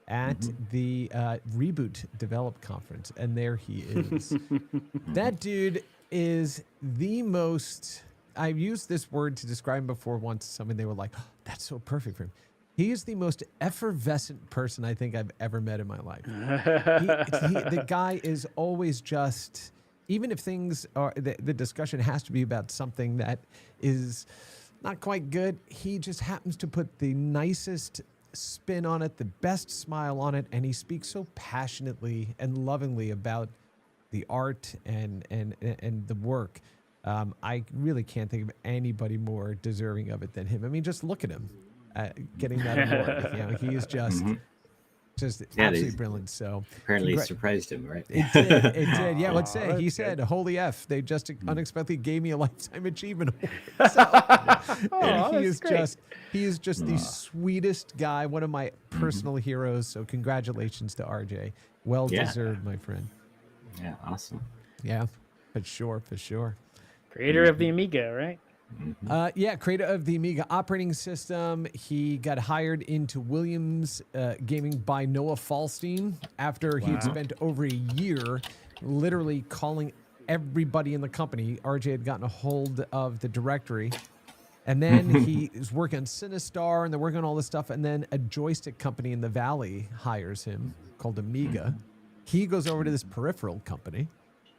at the Reboot Develop Conference, and there he is. That dude is the most. I've used this word to describe him before once to someone. They were like, oh, "That's so perfect for him." He is the most effervescent person I think I've ever met in my life. The guy is always just, even if things are, the discussion has to be about something that is not quite good, he just happens to put the nicest spin on it, the best smile on it, and he speaks so passionately and lovingly about the art and the work. I really can't think of anybody more deserving of it than him. I mean, just look at him getting that award. You know, he is just absolutely brilliant. So Apparently, it surprised him, right? it did. It did. Yeah, let's say Aw, he that's said, good. "Holy F!" They just unexpectedly gave me a Lifetime Achievement Award. So, and he that's is great. just the sweetest guy. One of my personal heroes. So congratulations to RJ. Well deserved, my friend. Yeah, awesome. Yeah, for sure, for sure. Creator of the Amiga, right? Yeah, creator of the Amiga operating system. He got hired into Williams Gaming by Noah Falstein after he had spent over a year literally calling everybody in the company. RJ had gotten a hold of the directory. And then he is working on Sinistar, and they're working on all this stuff. And then a joystick company in the Valley hires him called Amiga. He goes over to this peripheral company,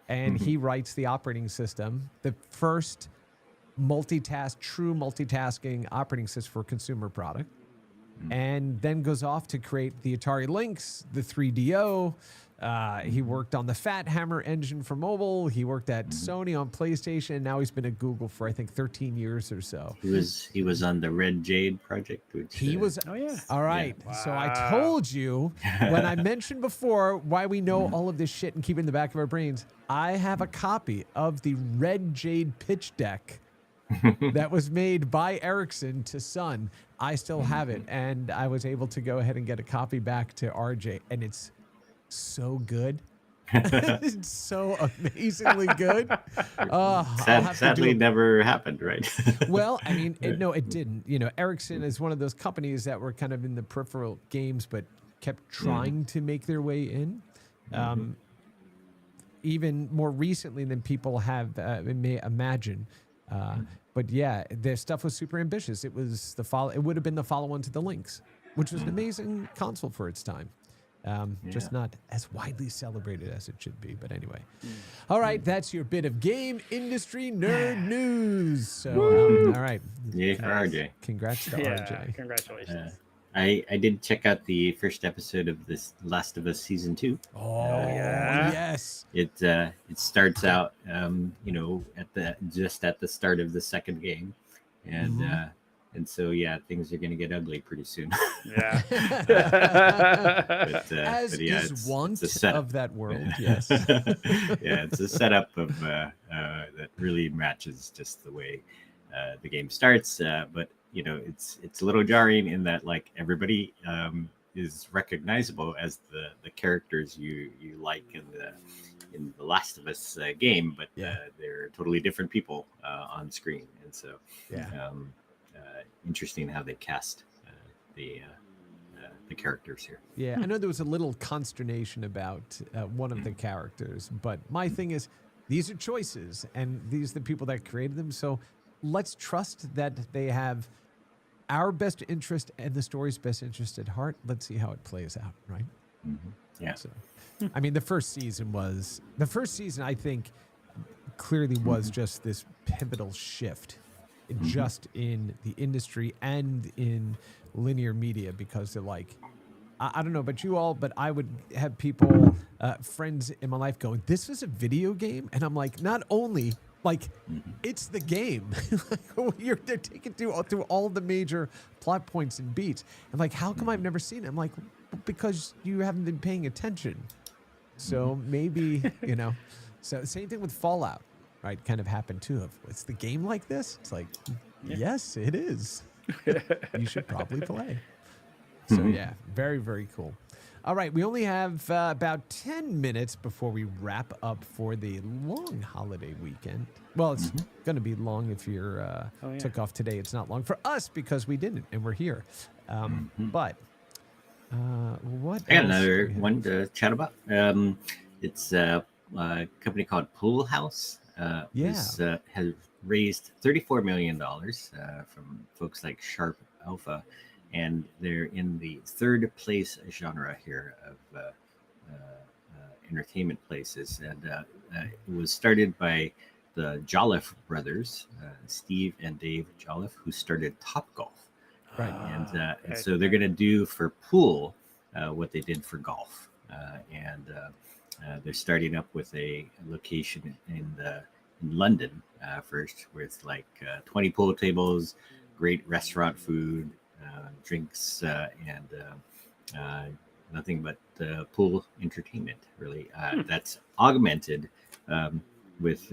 and he writes the operating system, the first true multitasking operating system for a consumer product, and then goes off to create the Atari Lynx, the 3DO. He worked on the Fat Hammer engine for mobile. He worked at Sony on PlayStation. Now he's been at Google for, I think, 13 years or so. He was on the Red Jade project. Which, He was. Oh yeah. All right. So I Wow. told you when I mentioned before why we know all of this shit and keep it in the back of our brains. I have a copy of the Red Jade pitch deck that was made by Ericsson to Sun. I still have it, and I was able to go ahead and get a copy back to RJ, and it's so good. It's so amazingly good. sadly never happened, right? Well, I mean, it didn't. You know, Ericsson is one of those companies that were kind of in the peripheral games, but kept trying to make their way in. Even more recently than people have may imagine. But yeah, their stuff was super ambitious. It was It would have been the follow-on to the Lynx, which was an amazing console for its time. Just not as widely celebrated as it should be. But anyway. All right, that's your bit of game industry nerd news. So, all right. Yay for RJ. Congrats to Yeah. RJ. Congratulations. I did check out the first episode of this Last of Us season 2. Oh, yeah. yes. It starts out just at the start of the second game, and so yeah, things are gonna get ugly pretty soon. Yeah. As yeah, is wont it's a setup. of that world, yes. Yeah, it's a setup of that really matches just the way the game starts. But you know, it's a little jarring in that like everybody is recognizable as the characters you like in the Last of Us game, but they're totally different people on screen, and so interesting how they cast the characters here. Yeah, I know there was a little consternation about one of the characters, but my thing is, these are choices, and these are the people that created them. So let's trust that they have our best interest and the story's best interest at heart. Let's see how it plays out, right? Mm-hmm. Yeah. So, I mean, the first season, I think, clearly was just this pivotal shift, just in the industry and in linear media, because they're like, I don't know about you all, but I would have people, friends in my life going, this is a video game? And I'm like, not only, like, it's the game. They're taking through all the major plot points and beats. And like, how come I've never seen it? I'm like, because you haven't been paying attention. So maybe, so same thing with Fallout, right? Kind of happened too. It's the game like this? It's like, yes, it is. You should probably play. So yeah, very, very cool. All right, we only have about 10 minutes before we wrap up for the long holiday weekend. Well, it's going to be long if you're took off today. It's not long for us because we didn't, and we're here. But what I got else another do we have? one to chat about. It's a company called Pool House. Has raised $34 million from folks like Sharp Alpha, and they're in the third place genre here of entertainment places. And it was started by the Jolliffe brothers, Steve and Dave Jolliffe, who started Topgolf. Right. And so they're going to do for pool what they did for golf. They're starting up with a location in London first, with like 20 pool tables, great restaurant food, drinks, and nothing but pool entertainment, really. That's augmented with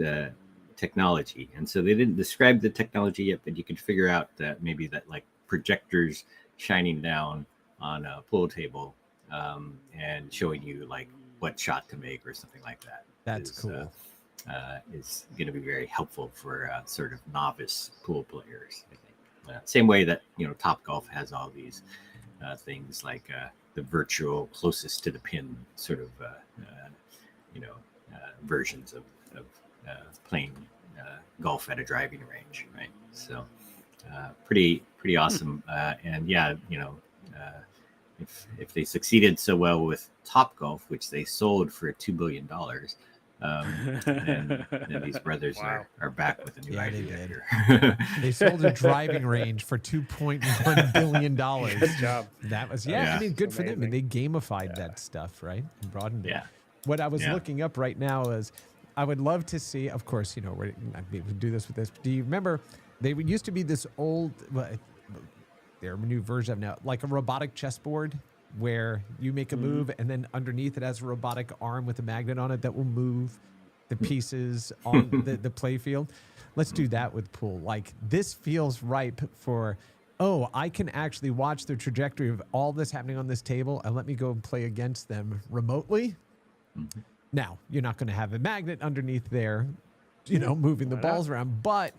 technology. And so they didn't describe the technology yet, but you can figure out that maybe that like projectors shining down on a pool table and showing you like what shot to make or something like that. That's cool. Is going to be very helpful for sort of novice pool players, I think. Same way that Topgolf has all these things like the virtual closest to the pin sort of versions of playing golf at a driving range, right? So pretty awesome. And yeah, if they succeeded so well with Topgolf, which they sold for $2 billion. And these brothers are back with a new idea here. They sold a driving range for $2.1 billion. Good job. That was, I mean, good for them. I mean, they gamified that stuff, right? And broadened it. What I was looking up right now is I would love to see, of course, we're not be able to do this with this. Do you remember, they used to be this old, they're a new version of now, like a robotic chessboard, where you make a move and then underneath it has a robotic arm with a magnet on it that will move the pieces on the play field. Let's do that with pool. Like, this feels ripe for, I can actually watch the trajectory of all this happening on this table and let me go and play against them remotely. Now, you're not going to have a magnet underneath there, moving the balls around, but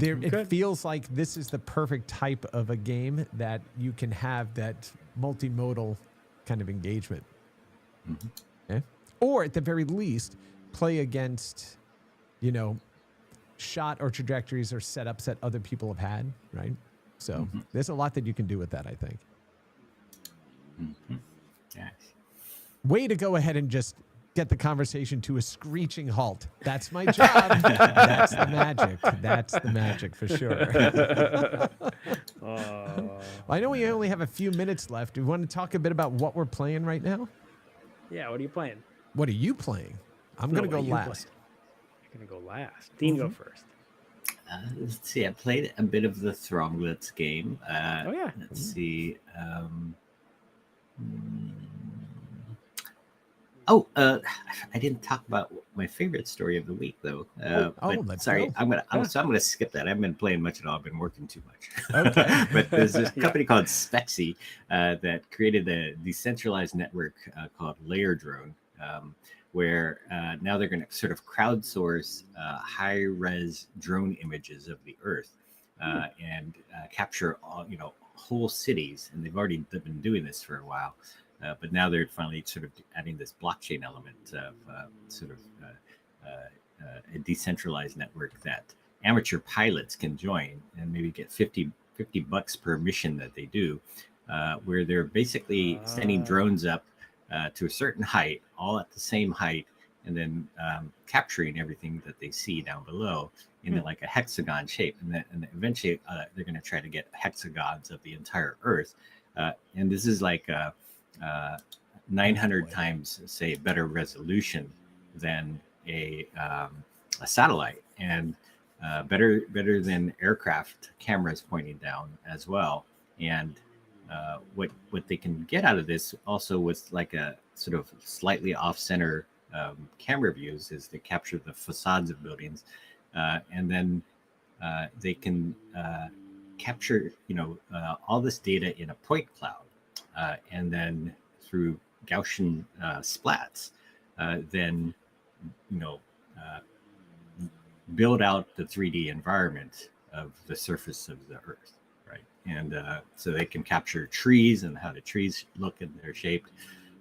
it feels like this is the perfect type of a game that you can have that multimodal kind of engagement. Okay? Or at the very least, play against, shot or trajectories or setups that other people have had, right? So there's a lot that you can do with that, I think. Yes. Way to go ahead and just get the conversation to a screeching halt. That's my job. That's the magic. That's the magic for sure. Well, I know we only have a few minutes left. Do we want to talk a bit about what we're playing right now? Yeah, what are you playing? What are you playing? I'm going to go last. You're going to go last. Dean, go first. Let's see. I played a bit of the Thronglets game. Let's see. I didn't talk about my favorite story of the week, though. But let's sorry, go. I'm gonna skip that. I haven't been playing much at all. I've been working too much. Okay. But there's this Yeah. company called Spexy that created a decentralized network called Layer Drone, where now they're going to sort of crowdsource high-res drone images of the Earth and capture all, whole cities. And they've been doing this for a while. But now they're finally sort of adding this blockchain element of a decentralized network that amateur pilots can join and maybe get $50 per mission that they do, where they're basically sending drones up to a certain height, all at the same height, and then capturing everything that they see down below in like a hexagon shape. And eventually they're going to try to get hexagons of the entire Earth. And this is like 900 times, say, better resolution than a satellite, and better than aircraft cameras pointing down as well. And what they can get out of this also with like a sort of slightly off-center camera views is they capture the facades of buildings, and then they can capture all this data in a point cloud, and then through Gaussian splats, then build out the 3D environment of the surface of the Earth, right? And so they can capture trees and how the trees look and they're shaped,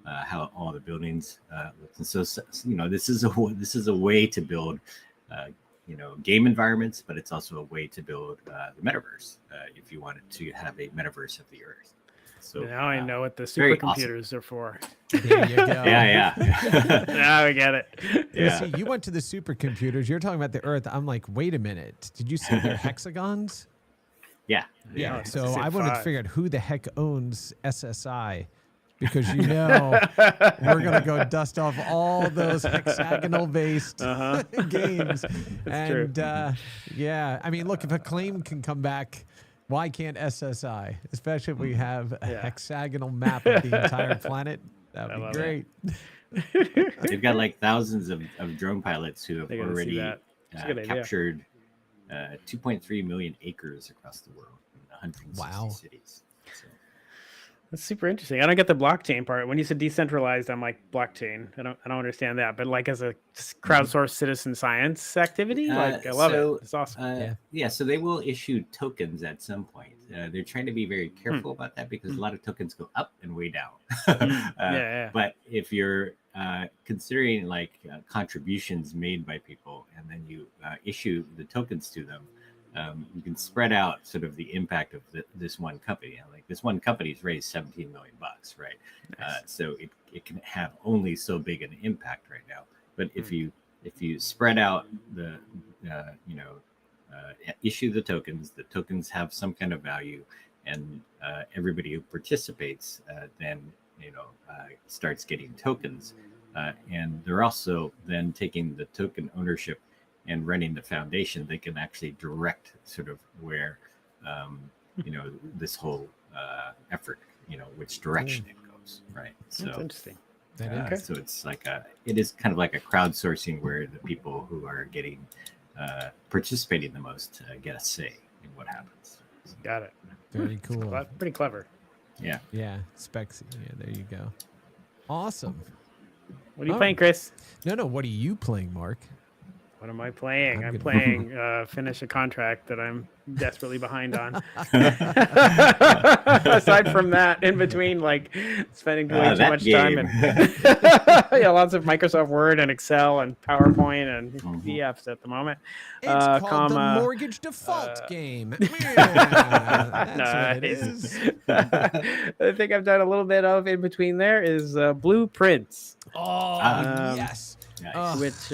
how all the buildings look. And so this is a way to build game environments, but it's also a way to build the metaverse if you wanted to have a metaverse of the Earth. So now I know what the very supercomputers are for. There you go. Yeah. Now I get it. Yeah. See, you went to the supercomputers. You're talking about the Earth. I'm like, wait a minute. Did you say they're hexagons? Yeah. Yeah. it's So just I wanted to 5. figure out who the heck owns SSI, because we're gonna go dust off all those hexagonal-based games. True. And yeah, I mean, look, if Acclaim can come back, why can't SSI? Especially if we have a hexagonal map of the entire planet. That would be love great. They've got like thousands of drone pilots who have They gotta see already that. It's a good idea. captured 2.3 million acres across the world in 160 cities. So, That's super interesting. I don't get the blockchain part. When you said decentralized, I'm like blockchain. I don't understand that. But like as a crowdsourced citizen science activity, like I love it. It's awesome. So they will issue tokens at some point. They're trying to be very careful about that because a lot of tokens go up and way down. But if you're considering like contributions made by people and then you issue the tokens to them, you can spread out sort of the impact of this one company. Like this one company's raised $17 million, right? Nice. So it can have only so big an impact right now. But if you spread out the issue the tokens have some kind of value, and everybody who participates then starts getting tokens, and they're also then taking the token ownership and running the foundation. They can actually direct sort of where this whole effort, which direction it goes, right? So That's interesting. So it's like it is kind of like a crowdsourcing where the people who are getting participating the most get a say in what happens. So, Got it. Very cool. Pretty clever. Yeah. Yeah, Spexy. Yeah, there you go. Awesome. What are you playing, Chris? No. What are you playing, Mark? What am I playing? I'm good. playing finish a contract that I'm desperately behind on. Aside from that, in between, like spending way too much time and lots of Microsoft Word and Excel and PowerPoint and PDFs at the moment. It's called the mortgage default game. That's what it is. The thing I've done a little bit of in between there is Blueprints. Oh, yes. Nice. Which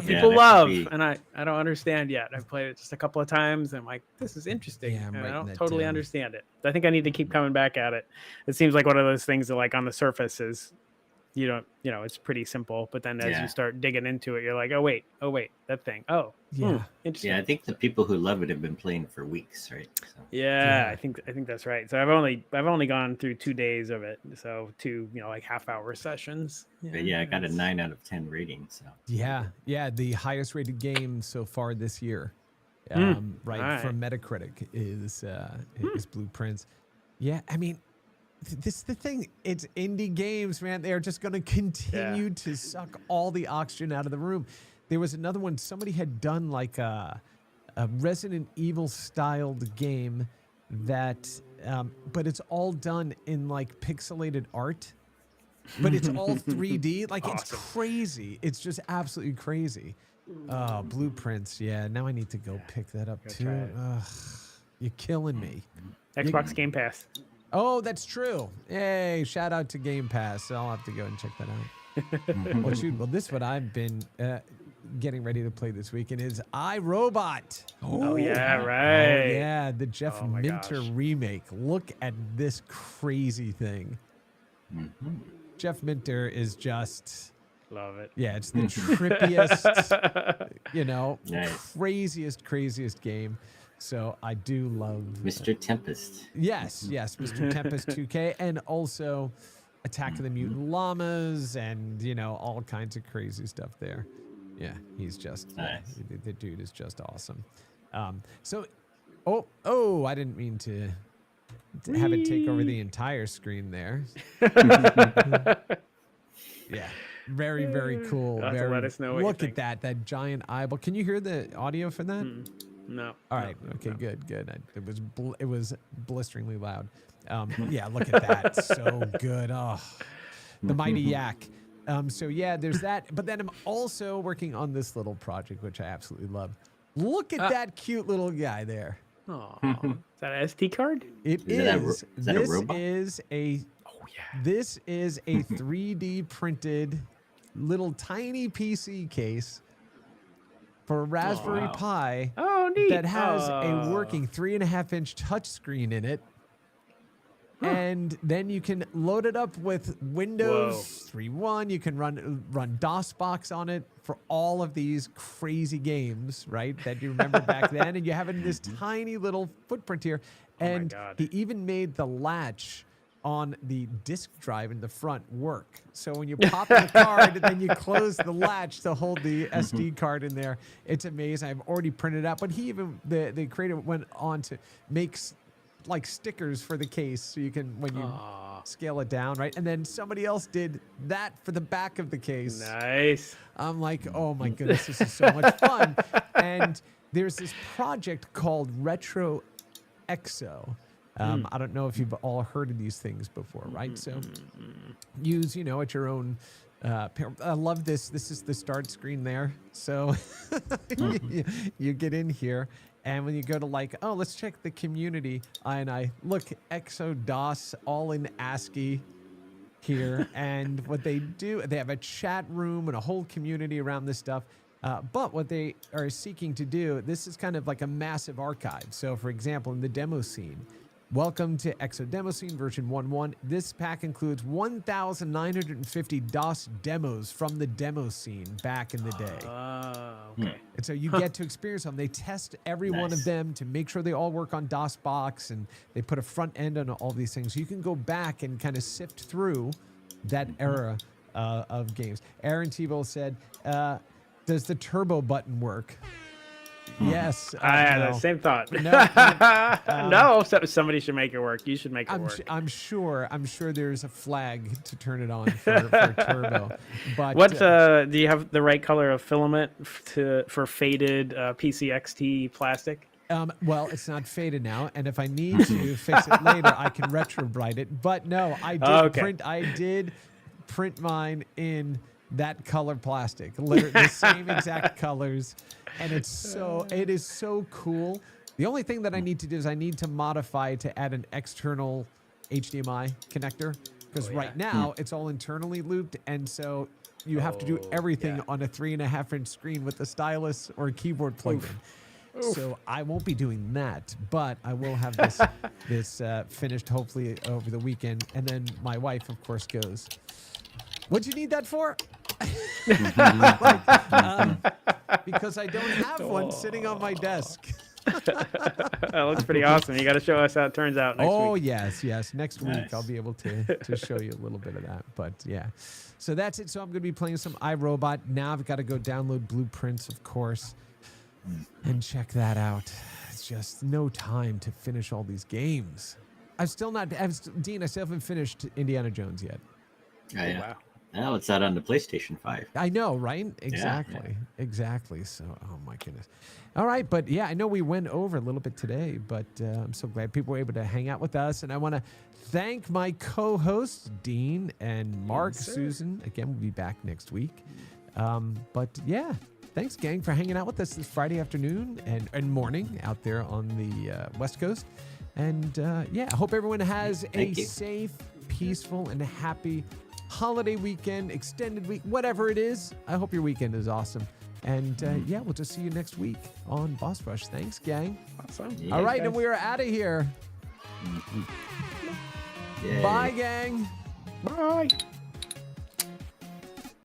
people love, and I don't understand yet. I've played it just a couple of times, and I'm like, this is interesting. Yeah, and I writing don't that totally down. understand it. I think I need to keep coming back at it. It seems like one of those things that, like, on the surface is you don't, it's pretty simple. But then as Yeah. you start digging into it, you're like, oh wait, that thing. Oh, Yeah. interesting. Yeah, I think the people who love it have been playing for weeks, right? So. Yeah, I think that's right. So I've only gone through 2 days of it. So 2, like half-hour sessions. But yeah, I got a 9 out of 10 rating. So Yeah, the highest rated game so far this year, All right, from Metacritic is Blueprints. Yeah, I mean, this is the thing. It's indie games, man. They are just going to continue to suck all the oxygen out of the room. There was another one. Somebody had done like a Resident Evil styled game that, but it's all done in like pixelated art. But it's all 3D. Like, Awesome. It's crazy. It's just absolutely crazy. Blueprints. Yeah, now I need to go pick that up too. try it. You're killing me. Xbox Game Pass. Oh, that's true. Hey, shout out to Game Pass. I'll have to go and check that out. Well, shoot. Well, this is what I've been getting ready to play this weekend is iRobot. Oh yeah, Oh, right. yeah, the Jeff Oh, my Minter gosh. remake. Look at this crazy thing. Jeff Minter is just, Love it. yeah, it's the trippiest, Nice. craziest game. So I do love Mr. Tempest. Yes, Mr. Tempest 2K, and also Attack of the Mutant Llamas, and all kinds of crazy stuff there. Yeah, he's just Nice. the dude is just awesome. So, I didn't mean to have it take over the entire screen there. Yeah, very very cool. You'll have to Very, let us know what you look think. at that giant eyeball. Can you hear the audio for that? No. All right. Okay. Good. It was blisteringly loud. Yeah. Look at that. So good. Oh, the mighty yak. So yeah, there's that. But then I'm also working on this little project, which I absolutely love. Look at that cute little guy there. Oh, is that an SD card? It Is that is. a This robot? is a. Oh yeah. This is a 3D printed little tiny PC case for a Raspberry wow. Pi. Oh, neat. That has a Oh. working 3.5-inch touchscreen in it. And then you can load it up with Windows 3.1. You can run DOSBox on it for all of these crazy games, right? That you remember back then. And you have it in this tiny little footprint here. And God. he even made the latch on the disk drive in the front work. So when you pop in the card, then you close the latch to hold the SD card in there. It's amazing. I've already printed it out, but he even, the creator went on to make like stickers for the case, so you can, when you scale it down, right? And then somebody else did that for the back of the case. Nice. I'm like, oh my goodness, this is so much fun. And there's this project called Retro Exo. I don't know if you've all heard of these things before, right? So use, at your own. I love this. This is the start screen there. So you get in here, and when you go to let's check the community. I look ExoDOS all in ASCII here, and what they do, they have a chat room and a whole community around this stuff. But what they are seeking to do, this is kind of like a massive archive. So, for example, in the demo scene. Welcome to Exo Demo Scene version 1.1. This pack includes 1,950 DOS demos from the demo scene back in the day. Okay. And so you get to experience them. They test every one of Nice. them to make sure they all work on DOSBox, and they put a front end on all these things. So you can go back and kind of sift through that era of games. Aaron Tebow said, does the turbo button work? Yes. I had no. the same thought. No, No, somebody should make it work. You should make it work. I'm sure there's a flag to turn it on for turbo. But What do you have the right color of filament for faded PCXT plastic? well, it's not faded now, and if I need to fix it later, I can retrobrite it. But no, I did Okay. I did print mine in that color plastic, literally the same exact colors, and it is so cool. The only thing that I need to do is I need to modify to add an external HDMI connector, because right now it's all internally looped, and so you have to do everything on a 3.5-inch screen with a stylus or a keyboard plugged in. So I won't be doing that, but I will have this finished hopefully over the weekend. And then my wife, of course, goes, What'd you need that for? Because I don't have one sitting on my desk. That looks pretty awesome. You got to show us how it turns out next week. Yes. Next week Nice. I'll be able to show you a little bit of that. But yeah, so that's it. So I'm going to be playing some iRobot. Now I've got to go download Blueprints, of course, and check that out. It's just no time to finish all these games. Dean, I still haven't finished Indiana Jones yet. Oh, yeah. Wow. Now it's out on the PlayStation 5. I know, right? Exactly. So, oh my goodness. All right, but yeah, I know we went over a little bit today, but I'm so glad people were able to hang out with us. And I want to thank my co-hosts, Dean and Mark. Yes, sir. Susan, again, we'll be back next week. But yeah, thanks, gang, for hanging out with us this Friday afternoon and morning out there on the West Coast. And yeah, I hope everyone has a safe, peaceful, and happy holiday weekend, extended week, whatever it is. I hope your weekend is awesome. And yeah, we'll just see you next week on Boss Rush. Thanks, gang. Awesome. Yeah. All right, and we are out of here. Yay. Bye, gang. Bye.